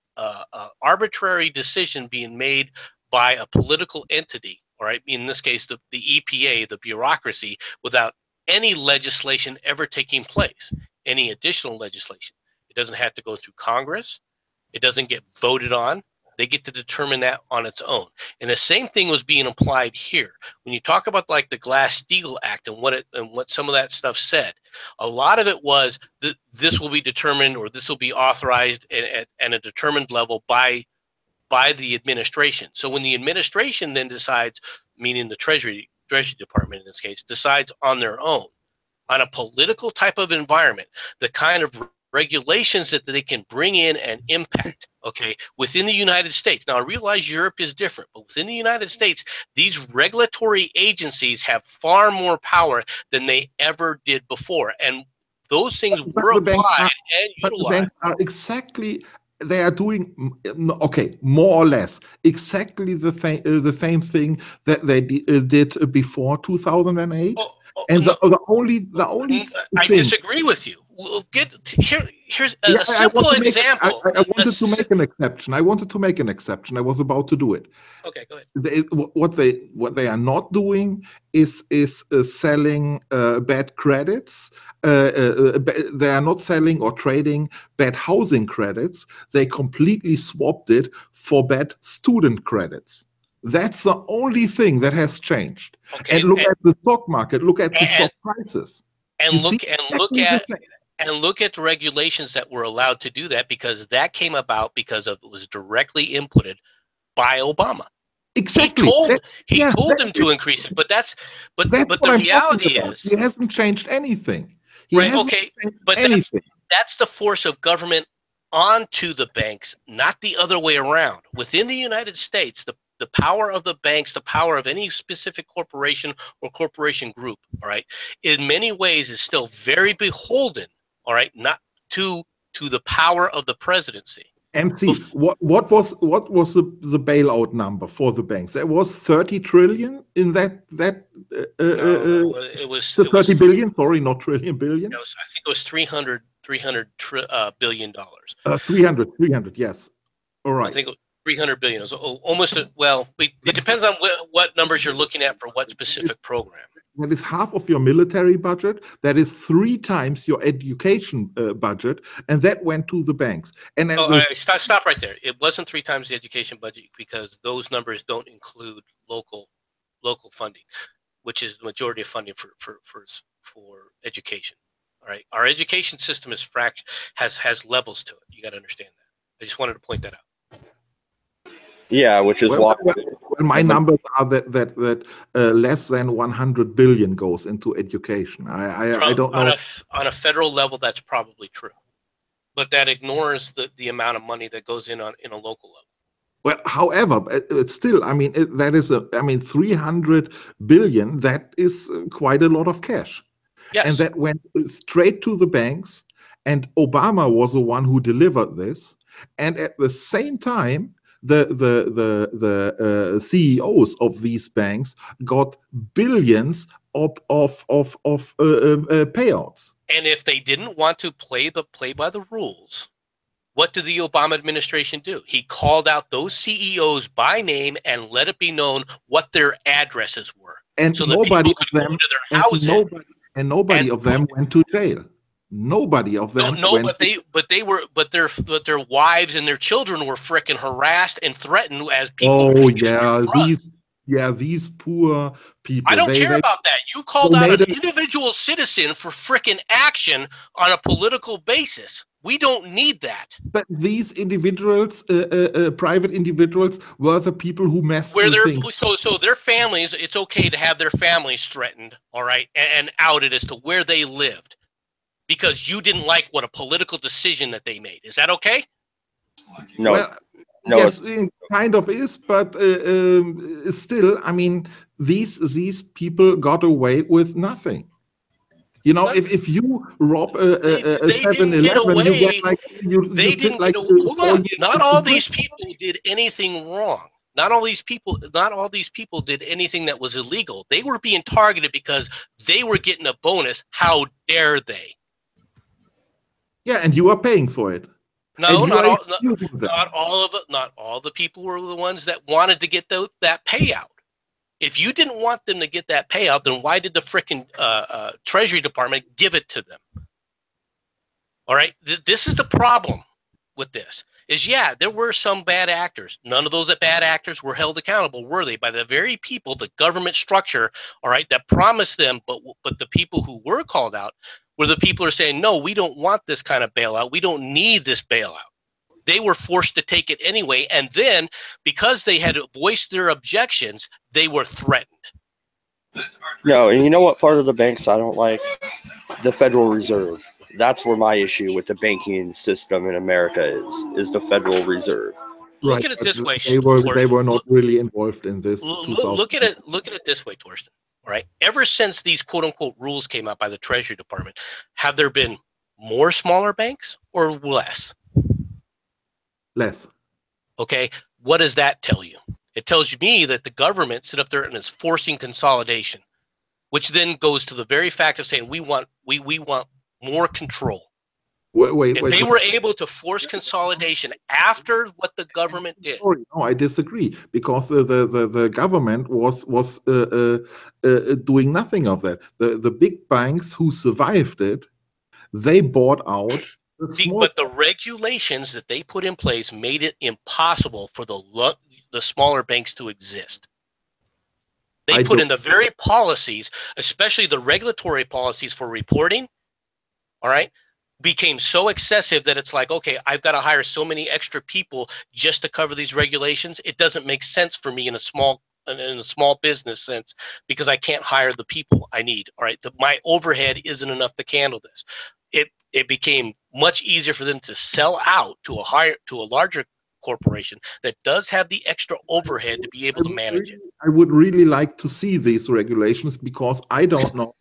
arbitrary decision being made by a political entity, all right, in this case, the EPA, the bureaucracy, without any legislation ever taking place, any additional legislation. It doesn't have to go through Congress. It doesn't get voted on. They get to determine that on its own. And the same thing was being applied here. When you talk about like the Glass-Steagall Act and what some of that stuff said, a lot of it was that this will be determined, or this will be authorized at a determined level by the administration. So when the administration then decides, meaning the Treasury Department in this case, decides on their own, on a political type of environment, the kind of regulations that they can bring in and impact, okay, within the United States. Now, I realize Europe is different, but within the United States, these regulatory agencies have far more power than they ever did before. And those things were applied and utilized. The banks are exactly, they are doing, okay, more or less, exactly the same thing that they did before 2008. And the only I disagree with you. We'll here's a simple example. I wanted to make an exception. I was about to do it. Okay, go ahead. What they are not doing is selling bad credits. They are not selling or trading bad housing credits. They completely swapped it for bad student credits. That's the only thing that has changed. Okay, and look at the stock market. Look at the stock prices. And look at the regulations that were allowed to do that, because that came about because it was directly inputted by Obama. Exactly. He told them to increase it, but the reality is he hasn't changed anything. That's the force of government onto the banks, not the other way around. Within the United States, the power of the banks, the power of any specific corporation or corporation group, all right, in many ways is still very beholden, all right, not to the power of the presidency. MC, what was the bailout number for the banks? It was 30 trillion in that it was 30 billion. Sorry, not trillion, billion. I think it was 300 billion dollars. 300, yes. All right. I think 300 billion is almost it depends on what numbers you're looking at for what specific program. That is half of your military budget. That is 3 times your education budget, and that went to the banks. And stop right there. It wasn't 3 times the education budget, because those numbers don't include local funding, which is the majority of funding for education. All right, our education system is has levels to it. You got to understand that. I just wanted to point that out. Yeah, which is why my numbers are that less than 100 billion goes into education. I don't know. On a federal level, that's probably true, but that ignores the amount of money that goes in a local level. Well, however, it's still, I mean, that is 300 billion. That is quite a lot of cash. Yes. And that went straight to the banks, and Obama was the one who delivered this. And at the same time, the CEOs of these banks got billions of payouts. And if they didn't want to play by the rules, what did the Obama administration do? He called out those CEOs by name and let it be known what their addresses were, and so nobody that people could go to their houses. Nobody of them went to jail. Nobody of them. But their wives and their children were frickin' harassed and threatened as people. Oh yeah, Yeah, these poor people. I don't care they about that. You called they out made an individual citizen for frickin' action on a political basis. We don't need that. But these individuals, private individuals, were the people who messed Where with they're things. so their families, it's okay to have their families threatened, all right, and outed as to where they lived because you didn't like what a political decision that they made. Is that okay? No, Well, no, yes, it kind of is, but still, I mean, these people got away with nothing. You know, if you rob a They didn't get 7-Eleven, you get away. like you They sit didn't like get away. Hold 4 on. years Not in all prison. these people did anything wrong. Not all these people did anything that was illegal. They were being targeted because they were getting a bonus. How dare they? Yeah, and you are paying for it. No, And you not are all. excusing them. Not all the people were the ones that wanted to get that payout. If you didn't want them to get that payout, then why did the frickin' Treasury Department give it to them? All right, this is the problem with this. Is yeah, there were some bad actors. None of those bad actors were held accountable, were they? By the very people, the government structure, all right, that promised them. But the people who were called out were the people who are saying, no, we don't want this kind of bailout. We don't need this bailout. They were forced to take it anyway, and then because they had voiced their objections, they were threatened. no. And you know what part of the banks I don't like? The Federal Reserve. That's where my issue with the banking system in America is the Federal Reserve. Look at it this way. They were Torsten. not really involved in this. Look at it this way, Torsten. All right. Ever since these quote unquote rules came out by the Treasury Department, have there been more smaller banks or less? Less. Okay. What does that tell you? It tells me that the government sit up there and is forcing consolidation, which then goes to the very fact of saying we want more control. Wait, if they were able to force consolidation after what the government did. Sorry, no, I disagree, because the government was doing nothing of that. The big banks who survived it, they bought out. But the regulations that they put in place made it impossible for the smaller banks to exist. They put in the very policies, especially the regulatory policies for reporting, all right, became so excessive that it's like, okay, I've got to hire so many extra people just to cover these regulations. It doesn't make sense for me in a small business sense because I can't hire the people I need. All right, my overhead isn't enough to handle this. It became much easier for them to sell out to a larger corporation that does have the extra overhead to be able to manage it. I would really like to see these regulations, because I don't know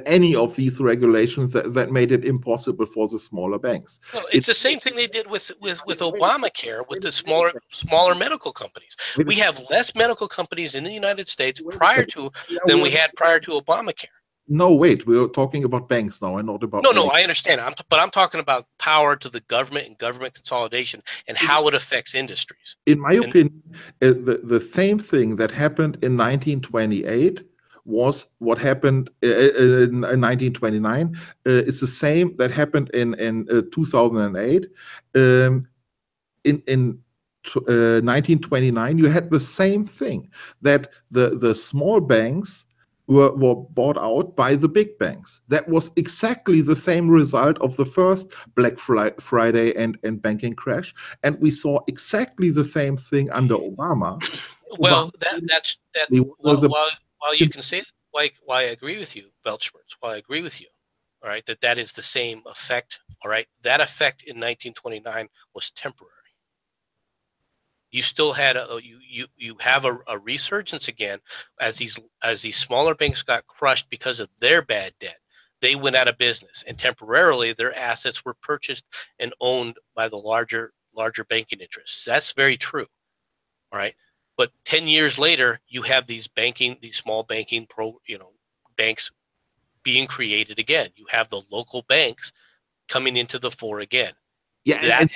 any of these regulations that made it impossible for the smaller banks. No, it's the same thing they did with Obamacare, with the smaller medical companies. We have less medical companies in the United States than we had prior to Obamacare. No, wait, we're talking about banks now and not about... No, I understand. But I'm talking about power to the government and government consolidation and how it affects industries. In my opinion, the same thing that happened in 1928 was what happened in 1929. It's the same that happened in 2008. In 1929, you had the same thing, that the small banks were bought out by the big banks. That was exactly the same result of the first Black Friday and banking crash, and we saw exactly the same thing under Obama. Well, that's while you can say why I agree with you, Weltschmerz, while I agree with you, all right, that is the same effect. All right, that effect in 1929 was temporary. You still had you have a resurgence again as these smaller banks got crushed because of their bad debt. They went out of business, and temporarily their assets were purchased and owned by the larger banking interests. That's very true. All right, but 10 years later, you have these small banking banks being created again. You have the local banks coming into the fore again. Yeah, and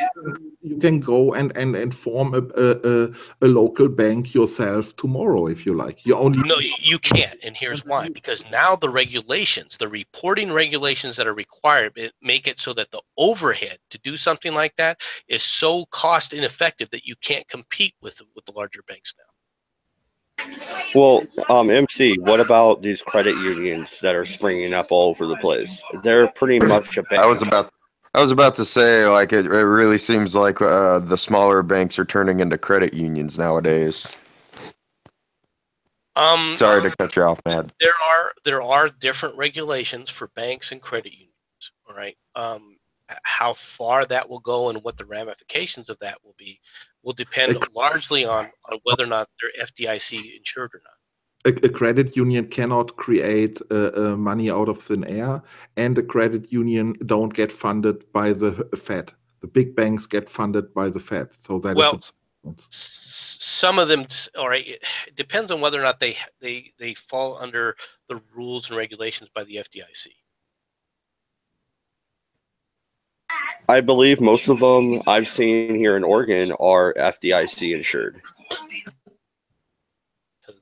you can go and form a local bank yourself tomorrow if you like. No, you can't, and here's why. Because now the reporting regulations that are required, make it so that the overhead to do something like that is so cost ineffective that you can't compete with the larger banks now. Well, MC, what about these credit unions that are springing up all over the place? They're pretty much a bank. I was about to say, like, it really seems like the smaller banks are turning into credit unions nowadays. Sorry to cut you off, Matt. There are different regulations for banks and credit unions. All right. How far that will go and what the ramifications of that will be will depend largely on whether or not they're FDIC insured or not. A credit union cannot create money out of thin air, and a credit union don't get funded by the Fed. The big banks get funded by the Fed. So that some of them, all right, it depends on whether or not they fall under the rules and regulations by the FDIC. I believe most of them I've seen here in Oregon are FDIC insured.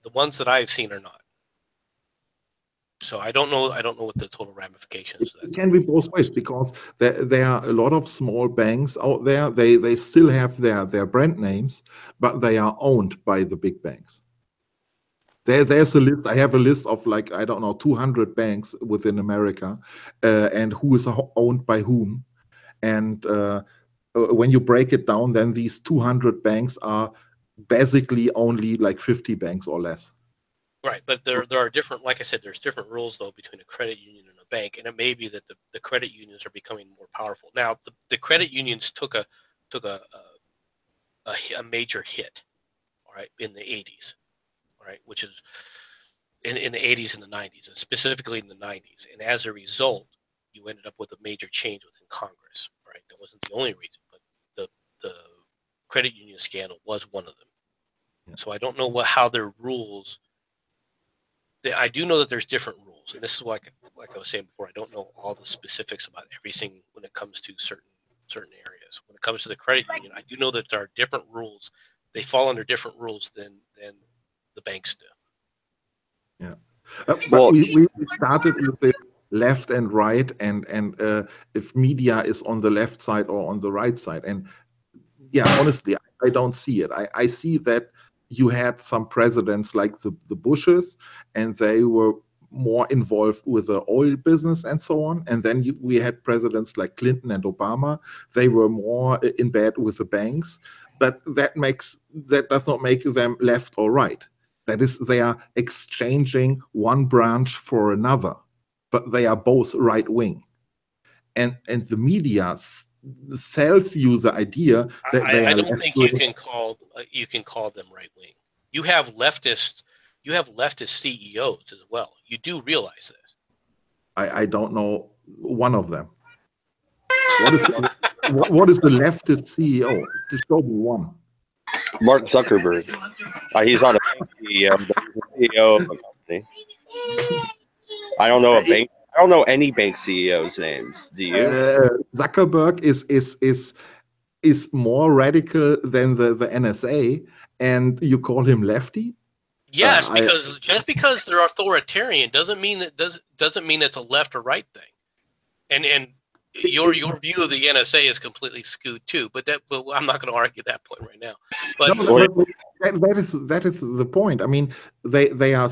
The ones that I've seen are not. So I don't know what the total ramifications. It can be both ways, because there are a lot of small banks out there. They still have their brand names, but they are owned by the big banks. There's a list. I have a list of, like, I don't know, 200 banks within America, and who is owned by whom. And when you break it down, then these 200 banks are basically only like 50 banks or less. Right, but there are different, like I said, there's different rules, though, between a credit union and a bank, and it may be that the credit unions are becoming more powerful. Now, the credit unions took a major hit, all right, in the 80s, all right, which is in the 80s and the 90s, and specifically in the 90s. And as a result, you ended up with a major change within Congress, right? That wasn't the only reason, but the credit union scandal was one of them. Yeah. So I don't know how their rules. I do know that there's different rules, and this is like I was saying before. I don't know all the specifics about everything when it comes to certain areas. When it comes to the credit union, I do know that there are different rules. They fall under different rules than the banks do. Yeah. Well, we started with the left and right, and if media is on the left side or on the right side, and yeah, honestly, I don't see it. I see that you had some presidents like the Bushes, and they were more involved with the oil business and so on. And then we had presidents like Clinton and Obama. They were more in bed with the banks, but that does not make them left or right. That is, they are exchanging one branch for another, but they are both right wing. And the media sells you the idea that I don't think you can call them right wing. You have leftist CEOs as well. You do realize this. I don't know one of them. What is the leftist CEO? Just show me one. Mark Zuckerberg. He's not a bank CEO, but he's the CEO of a company. I don't know a bank. I don't know any bank CEOs' names. Do you? Zuckerberg is more radical than the NSA, and you call him lefty? Yes, because just because they're authoritarian doesn't mean it's a left or right thing. And your view of the NSA is completely skewed too. But I'm not going to argue that point right now. But that is the point. I mean, they are.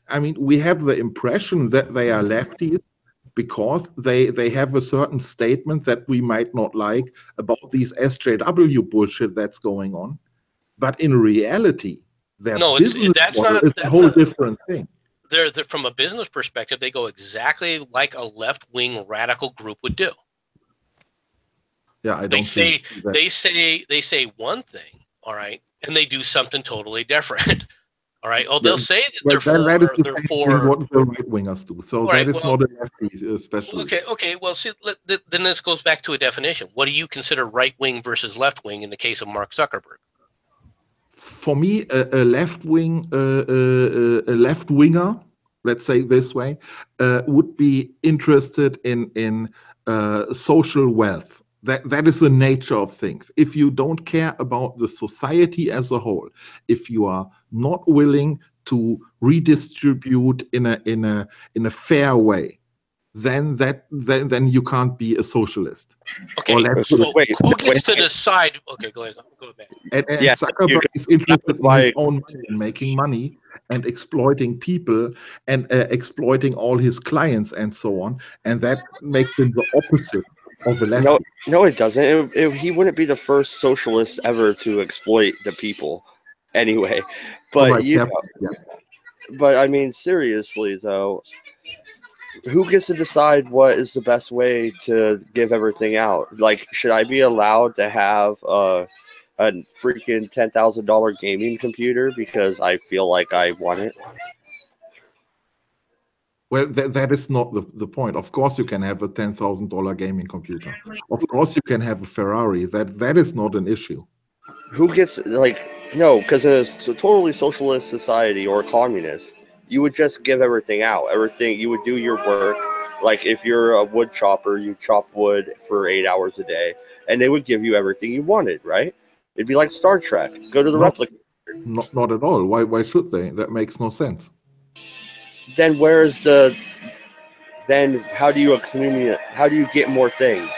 I mean, we have the impression that they are lefties because they have a certain statement that we might not like about these SJW bullshit that's going on. But in reality, that's a whole different thing. They're from a business perspective, they go exactly like a left-wing radical group would do. Yeah, I don't they say one thing, all right, and they do something totally different. All right. Oh, they'll say that they're for what the right wingers do. So that is not a lefty, especially. Okay. Well, see, then this goes back to a definition. What do you consider right wing versus left wing in the case of Mark Zuckerberg? For me, a left winger, let's say this way, would be interested in social wealth. That is the nature of things. If you don't care about the society as a whole, if you are not willing to redistribute in a fair way, then you can't be a socialist. Okay. Who gets to decide? Okay, go ahead. And Zuckerberg is interested in his own money and making money, and exploiting people and exploiting all his clients and so on, and that makes him the opposite of a leftist. No, it doesn't. He wouldn't be the first socialist ever to exploit the people, anyway. But Right, you yeah, know, yeah. but I mean, seriously though, who gets to decide what is the best way to give everything out? Like, should I be allowed to have a freaking $10,000 gaming computer because I feel like I want it? Well, that is not the point. Of course, you can have a $10,000 gaming computer. Of course, you can have a Ferrari. That is not an issue. Who gets, like, no, because in a totally socialist society or communist, you would just give everything out. Everything, you would do your work. Like, if you're a wood chopper, you chop wood for 8 hours a day, and they would give you everything you wanted, right? It'd be like Star Trek. Go to the replica. Not at all. Why should they? That makes no sense. Then then how do you accumulate? How do you get more things?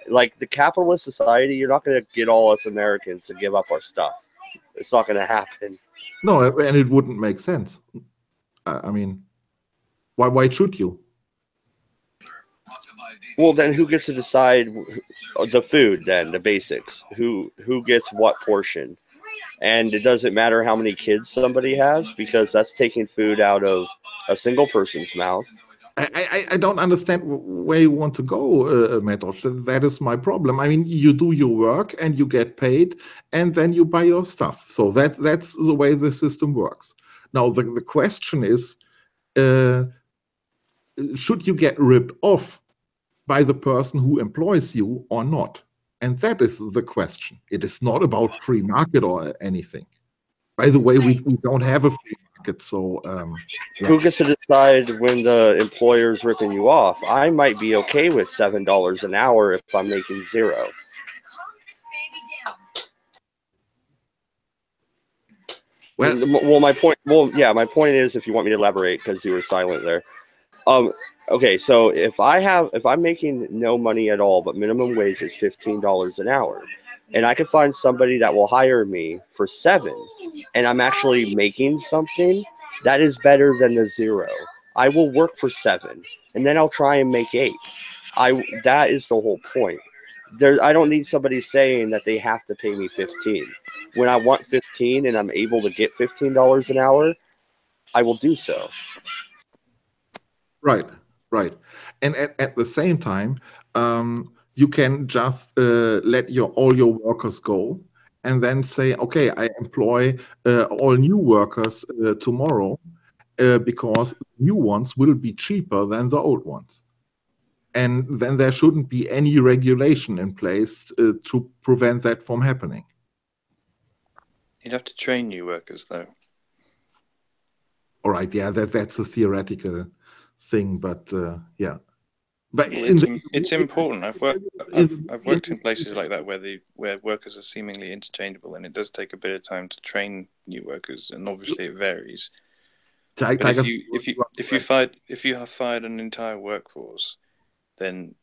Like the capitalist society, you're not going to get all us Americans to give up our stuff. It's not going to happen. No, and it wouldn't make sense. I mean, why should you? Well, then who gets to decide the food? Then the basics. Who gets what portion? And it doesn't matter how many kids somebody has because that's taking food out of a single person's mouth. I don't understand where you want to go, Matos. That is my problem. I mean, you do your work and you get paid, and then you buy your stuff. So that's the way the system works. Now, the question is, should you get ripped off by the person who employs you or not? And that is the question. It is not about free market or anything. By the way, we don't have a free market, so yeah. Who gets to decide when the employer's ripping you off? I might be okay with $7 an hour if I'm making $0. Well, my point. Well, yeah, my point is, if you want me to elaborate, because you were silent there. Okay, so if I'm making no money at all, but minimum wage is $15 an hour, and I can find somebody that will hire me for $7, and I'm actually making something, that is better than the $0. I will work for $7, and then I'll try and make $8. That is the whole point. I don't need somebody saying that they have to pay me $15. When I want $15 and I'm able to get $15 an hour, I will do so. Right. And at the same time, you can just let all your workers go and then say, okay, I employ all new workers tomorrow because new ones will be cheaper than the old ones. And then there shouldn't be any regulation in place to prevent that from happening. You'd have to train new workers, though. All right, yeah, that's a theoretical thing, but yeah. But well, it's important. I've worked in places like that where workers are seemingly interchangeable, and it does take a bit of time to train new workers, and obviously it varies. But if you have fired an entire workforce, then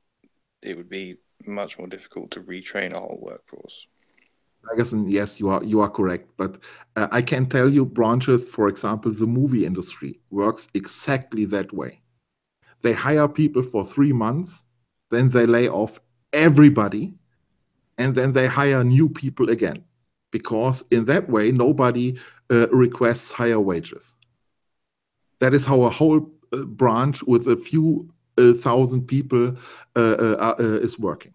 it would be much more difficult to retrain a whole workforce. I guess, yes, you are correct. But I can tell you, branches, for example, the movie industry works exactly that way. They hire people for 3 months, then they lay off everybody, and then they hire new people again. Because in that way, nobody requests higher wages. That is how a whole branch with a few thousand people is working.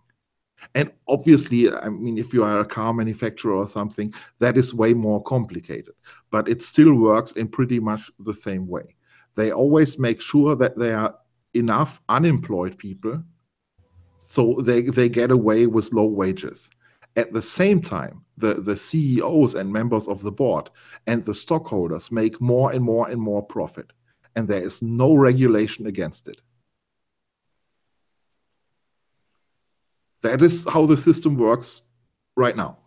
And obviously, I mean, if you are a car manufacturer or something, that is way more complicated. But it still works in pretty much the same way. They always make sure that there are enough unemployed people so they get away with low wages. At the same time, the CEOs and members of the board and the stockholders make more and more and more profit. And there is no regulation against it. That is how the system works right now.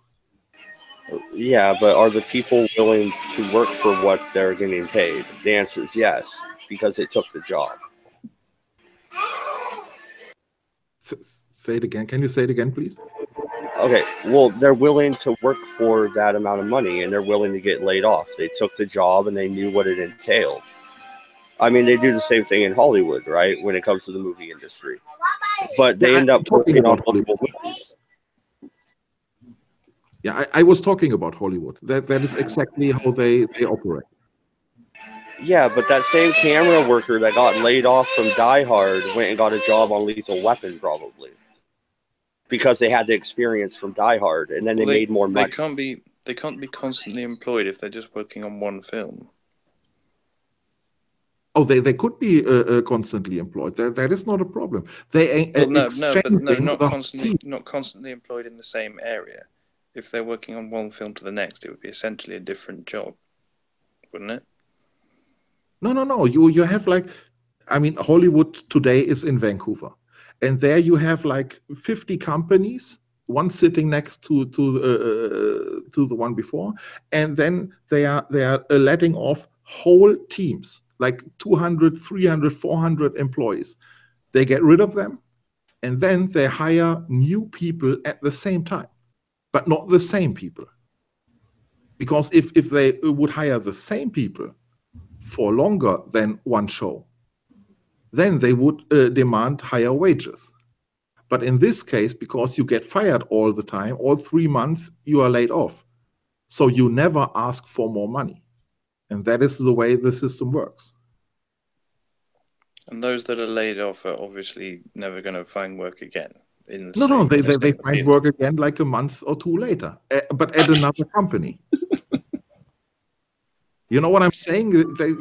Yeah, but are the people willing to work for what they're getting paid? The answer is yes, because they took the job. Say it again. Can you say it again, please? Okay, well, they're willing to work for that amount of money, and they're willing to get laid off. They took the job, and they knew what it entailed. I mean, they do the same thing in Hollywood, right, when it comes to the movie industry. But they end up working on multiple movies. Yeah, I was talking about Hollywood. That is exactly how they operate. Yeah, but that same camera worker that got laid off from Die Hard went and got a job on Lethal Weapon, probably, because they had the experience from Die Hard, and then they made more money. They can't be constantly employed if they're just working on one film. Oh, they could be constantly employed. That is not a problem. Not constantly employed in the same area. If they're working on one film to the next, it would be essentially a different job, wouldn't it? No. You have Hollywood today is in Vancouver, and there you have 50 companies, one sitting next to the one before, and then they are letting off whole teams, like 200, 300, 400 employees. They get rid of them, and then they hire new people at the same time, but not the same people. Because if they would hire the same people for longer than one show, then they would demand higher wages. But in this case, because you get fired all the time, all 3 months, you are laid off. So you never ask for more money. And that is the way the system works. And those that are laid off are obviously never going to find work again. No, they find work again like a month or two later, but at another company. You know what I'm saying? They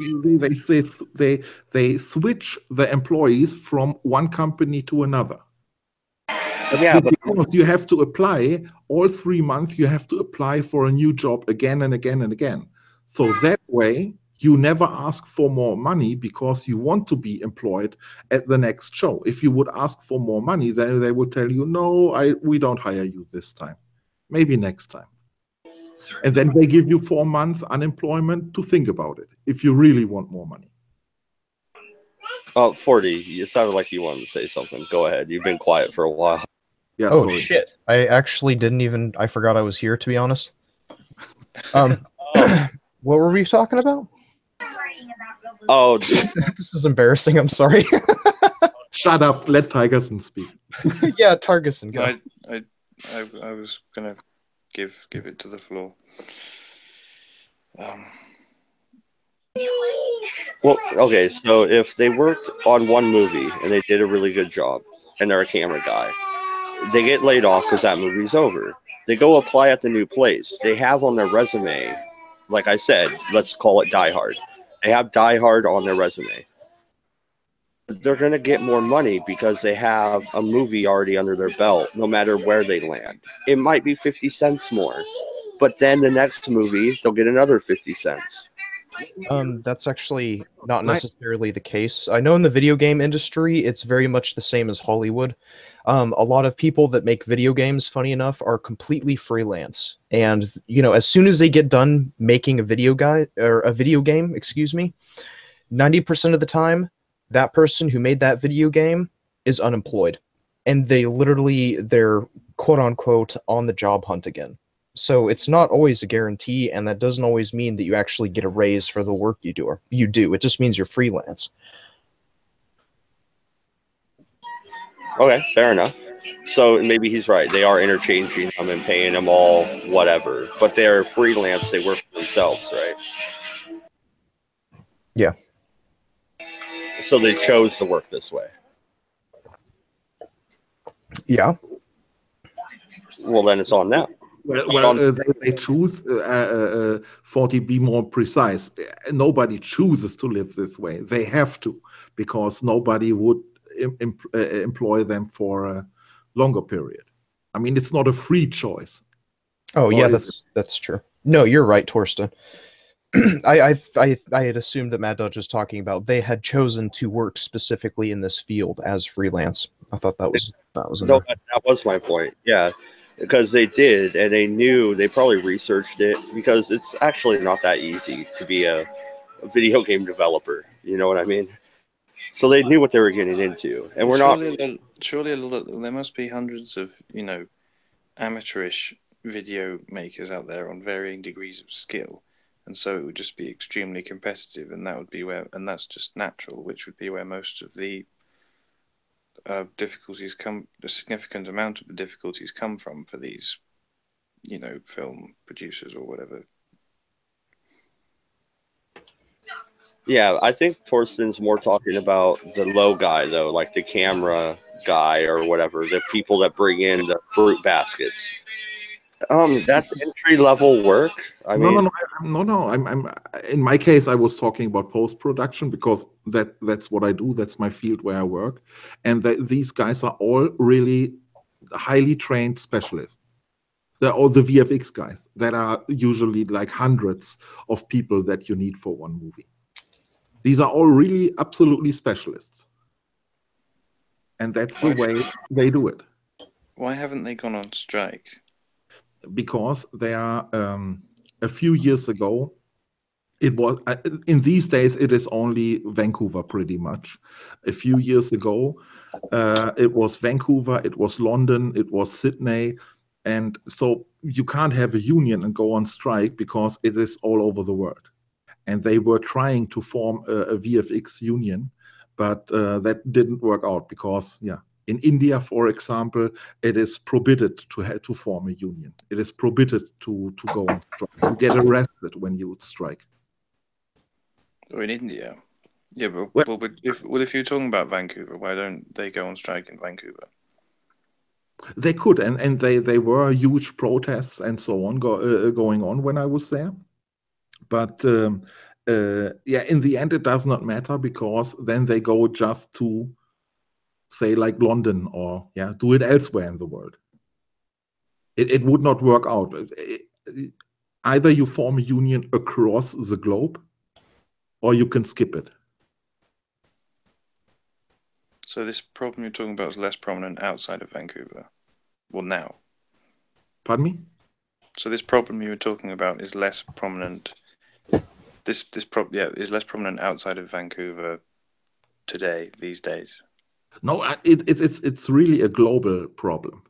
switch the employees from one company to another. Yeah, because you have to apply all 3 months. You have to apply for a new job again and again and again. So that way, you never ask for more money because you want to be employed at the next show. If you would ask for more money, then they would tell you, no, we don't hire you this time. Maybe next time. And then they give you 4 months unemployment to think about it, if you really want more money. 40, it sounded like you wanted to say something. Go ahead. You've been quiet for a while. Yeah, sorry. Shit. I actually I forgot I was here, to be honest. What were we talking about? Oh, this is embarrassing. I'm sorry. Shut up. Let Tigerson speak. Yeah, Tigerson, go. I was gonna give it to the floor. Well, okay, so if they worked on one movie and they did a really good job and they're a camera guy, they get laid off because that movie's over. They go apply at the new place. They have on their resume, like I said, let's call it Die Hard. They have Die Hard on their resume. They're going to get more money because they have a movie already under their belt, no matter where they land. It might be 50 cents more, but then the next movie, they'll get another 50 cents. That's actually not necessarily the case. I know in the video game industry, it's very much the same as Hollywood. A lot of people that make video games, funny enough, are completely freelance. And, as soon as they get done making a video game, 90% of the time, that person who made that video game is unemployed. And they're quote unquote on the job hunt again. So it's not always a guarantee, and that doesn't always mean that you actually get a raise for the work you do. It just means you're freelance. Okay, fair enough. So maybe he's right. They are interchanging them and paying them all whatever, but they're freelance. They work for themselves, right? Yeah. So they chose to work this way. Yeah. Well, then it's on them. They choose 40. Be more precise. Nobody chooses to live this way. They have to, because nobody would employ them for a longer period. I mean, it's not a free choice. Oh, yeah, that's true. No, you're right, Torsten. I had assumed that Mad Dodge was talking about they had chosen to work specifically in this field as freelance. I thought that was that was my point. Yeah. Because they did, and they knew, they probably researched it, because it's actually not that easy to be a video game developer. You know what I mean? So they knew what they were getting into, and surely there must be hundreds of amateurish video makers out there on varying degrees of skill, and so it would just be extremely competitive, and that would be where, and that's just natural, which would be where most of the difficulties come, a significant amount of the difficulties come from for these, you know, film producers or whatever. Yeah, I think Torsten's more talking about the low guy, though, like the camera guy or whatever, the people that bring in the fruit baskets. That's entry level work. I mean, no. I'm in my case, I was talking about post production because that's what I do. That's my field where I work, and these guys are all really highly trained specialists. They're all the VFX guys that are usually like hundreds of people that you need for one movie. These are all really absolutely specialists, and that's the way they do it. Why haven't they gone on strike? Because they are a few years ago, it was in these days it is only Vancouver pretty much. A few years ago, it was Vancouver, it was London, it was Sydney, and so you can't have a union and go on strike because it is all over the world. And they were trying to form a VFX union, but that didn't work out because, yeah. In India, for example, it is prohibited to form a union. It is prohibited to go on strike. You get arrested when you would strike. Or in India, yeah, but if you're talking about Vancouver, why don't they go on strike in Vancouver? They could, and they were huge protests and so on going on when I was there. But yeah, in the end, it does not matter because then they go just to say like London or do it elsewhere in the world. It would not work out. Either you form a union across the globe or you can skip it. So this problem you're talking about is less prominent outside of Vancouver. Well, now. Pardon me? So this problem you were talking about is less prominent. This problem is less prominent outside of Vancouver today, these days. No, it's really a global problem.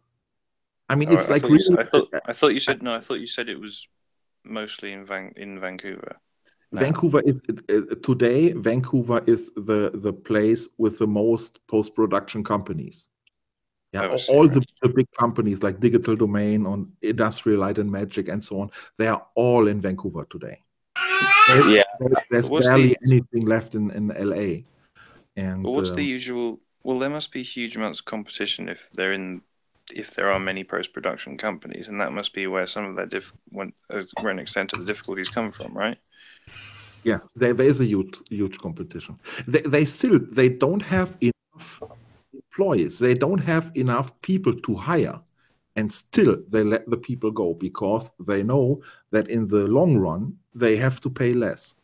I mean, it's like really. I thought you said no. I thought you said it was mostly in Vancouver. Now. Vancouver is today. Vancouver is the place with the most post-production companies. Yeah, all the big companies like Digital Domain, on Industrial Light and Magic, and so on. They are all in Vancouver today. There's barely anything left in LA. And but what's the usual? Well, there must be huge amounts of competition if there are many post-production companies, and that must be where some of that where an extent of the difficulties come from, right? Yeah, there is a huge competition. They don't have enough employees. They don't have enough people to hire, and still they let the people go because they know that in the long run they have to pay less.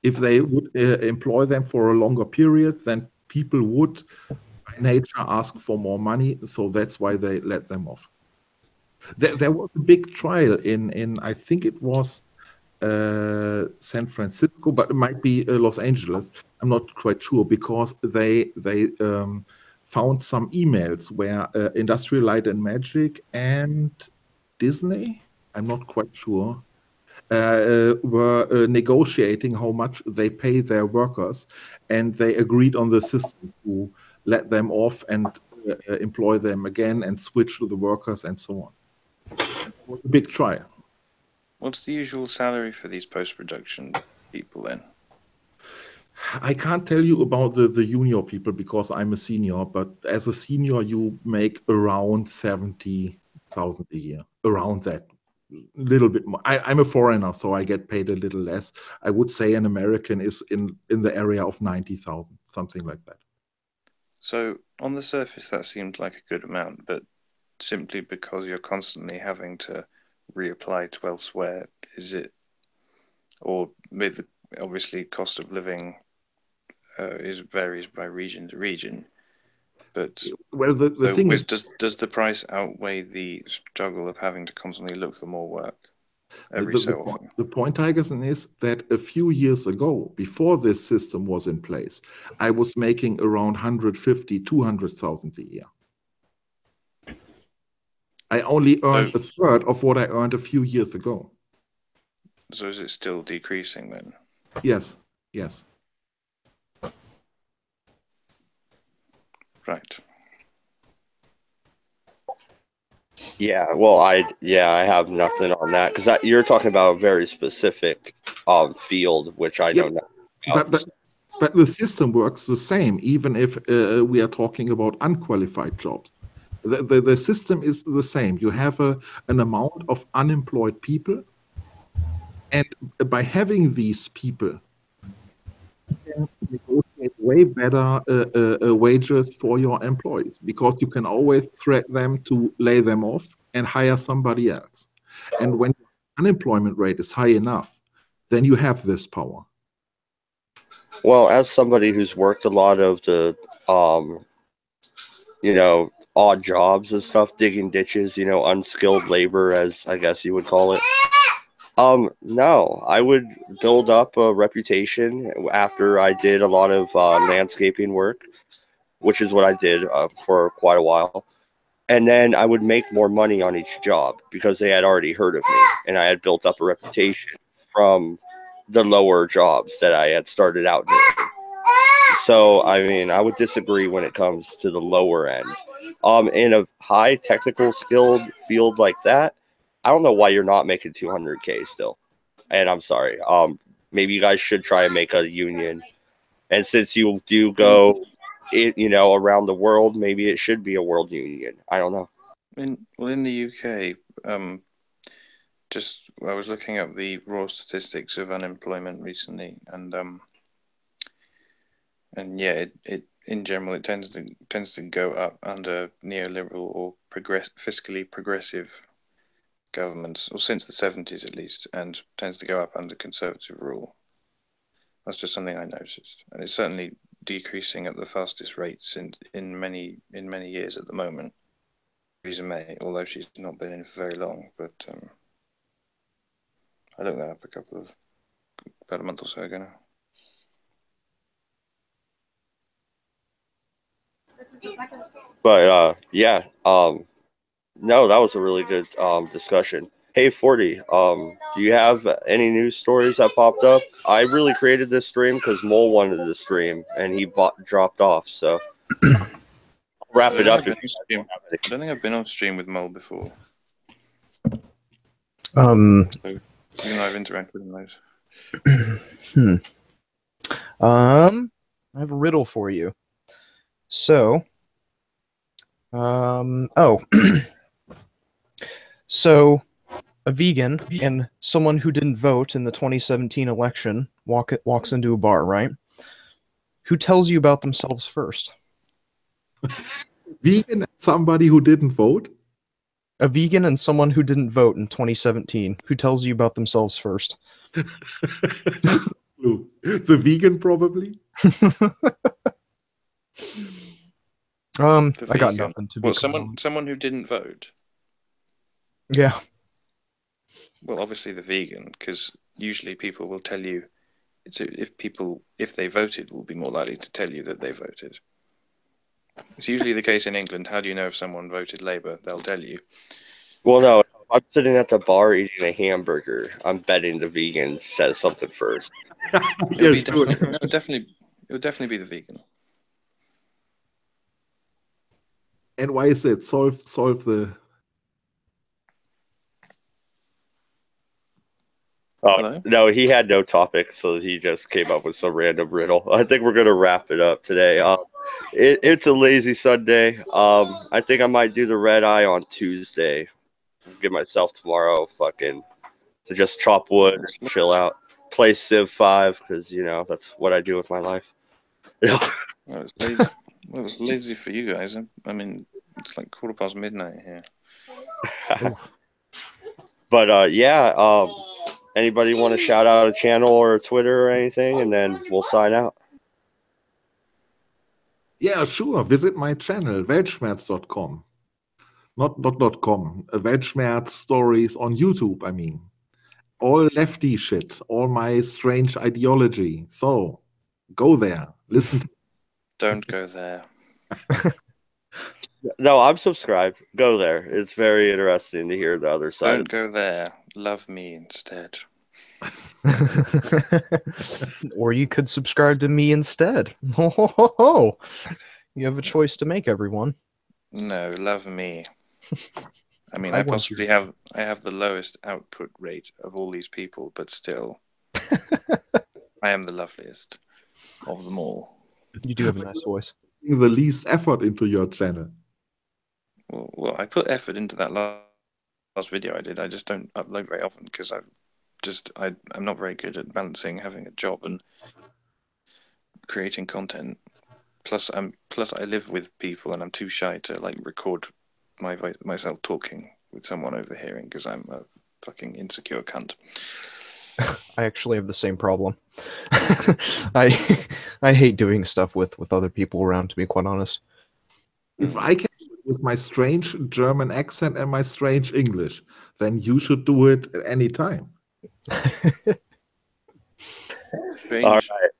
If they would employ them for a longer period, then people would, by nature, ask for more money. So that's why they let them off. There was a big trial in I think it was San Francisco, but it might be Los Angeles. I'm not quite sure because they found some emails where Industrial Light and Magic and Disney, I'm not quite sure, were negotiating how much they pay their workers, and they agreed on the system to let them off and employ them again and switch to the workers and so on. It was a big trial. What's the usual salary for these post-production people then? I can't tell you about the junior people because I'm a senior, but as a senior you make around 70,000 a year, around that. Little bit more. I'm a foreigner, so I get paid a little less. I would say an American is in the area of 90,000, something like that. So on the surface, that seemed like a good amount, but simply because you're constantly having to reapply to elsewhere, is it? Or with obviously cost of living varies by region to region. But well, the thing is, does the price outweigh the struggle of having to constantly look for more work every so often? The point, Tigerson, is that a few years ago, before this system was in place, I was making around 150,000, 200,000 a year. I only earned a third of what I earned a few years ago. So is it still decreasing then? Yes, yes. Right. Yeah, well, I have nothing on that because you're talking about a very specific field, which I don't know about. But the system works the same, even if we are talking about unqualified jobs. The system is the same. You have an amount of unemployed people, and by having these people, you can negotiate way better wages for your employees, because you can always threat them to lay them off and hire somebody else. And when the unemployment rate is high enough, then you have this power. Well, as somebody who's worked a lot of the, odd jobs and stuff, digging ditches, unskilled labor, as I guess you would call it. No, I would build up a reputation after I did a lot of landscaping work, which is what I did for quite a while. And then I would make more money on each job because they had already heard of me, and I had built up a reputation from the lower jobs that I had started out doing. So, I mean, I would disagree when it comes to the lower end. In a high technical skilled field like that, I don't know why you're not making 200K still. And I'm sorry. Maybe you guys should try and make a union. And since you do go, around the world, maybe it should be a world union. I don't know. In the UK, I was looking up the raw statistics of unemployment recently, and yeah, it in general it tends to go up under neoliberal or fiscally progressive governments, or since the 70s at least, and tends to go up under conservative rule. That's just something I noticed, and it's certainly decreasing at the fastest rate in many years at the moment. Theresa May, although she's not been in for very long, but I looked that up about a month or so ago now. But no, that was a really good discussion. Hey, 40, do you have any news stories that popped up? I really created this stream because Mole wanted to stream, and he dropped off. So I'll wrap it up. I don't think I've been on stream with Mole before. So, even though I've interacted with those. I have a riddle for you. So, so a vegan and someone who didn't vote in the 2017 election walks into a bar, right? Who tells you about themselves first? Vegan, somebody who didn't vote? A vegan and someone who didn't vote in 2017. Who tells you about themselves first? The vegan, probably. I got nothing to be. Well, someone who didn't vote. Yeah. Well, obviously the vegan, because usually people will tell you, if they voted, will be more likely to tell you that they voted. It's usually the case in England. How do you know if someone voted Labour? They'll tell you. Well, no, I'm sitting at the bar eating a hamburger. I'm betting the vegan says something first. It would definitely be the vegan. And why is it? Solve the... No, he had no topic, so he just came up with some random riddle. I think we're going to wrap it up today. It's a lazy Sunday. I think I might do the red eye on Tuesday. Give myself tomorrow to just chop wood, chill out, play Civ 5, because, that's what I do with my life. Well, it's lazy. Well, it's lazy for you guys. I mean, it's like midnight here. But anybody want to shout out a channel or a Twitter or anything, and then we'll sign out? Yeah, sure. Visit my channel, weltschmerz.com. Not .com. Weltschmerz stories on YouTube, I mean. All lefty shit. All my strange ideology. So, go there. Listen to... Don't go there. No, I'm subscribed. Go there. It's very interesting to hear the other side. Don't go there. Love me instead. Or you could subscribe to me instead. Ho, ho, ho, ho. You have a choice to make, everyone. No, love me. I mean, I I want possibly have the lowest output rate of all these people, but still, I am the loveliest of them all. You do have a nice voice. The least effort into your channel. Well, I put effort into that last video I did. I just don't upload very often because I'm not very good at balancing having a job and creating content. Plus I live with people and I'm too shy to like record myself talking with someone overhearing because I'm a fucking insecure cunt. I actually have the same problem. I hate doing stuff with other people around, to be quite honest. If I can do it with my strange German accent and my strange English, then you should do it at any time. Strange. All right.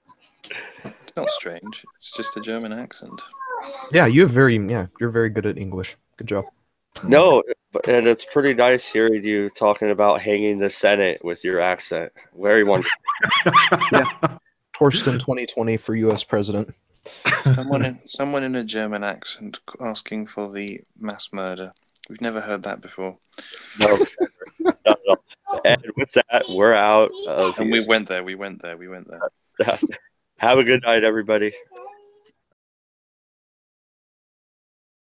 It's not strange. It's just a German accent. Yeah, you're very good at English. Good job. No, and it's pretty nice hearing you talking about hanging the Senate with your accent. Very wonderful. Torsten 2020 for U.S. president. Someone in a German accent asking for the mass murder. We've never heard that before. No, not at all. And with that, we're out. And we went there. Have a good night, everybody.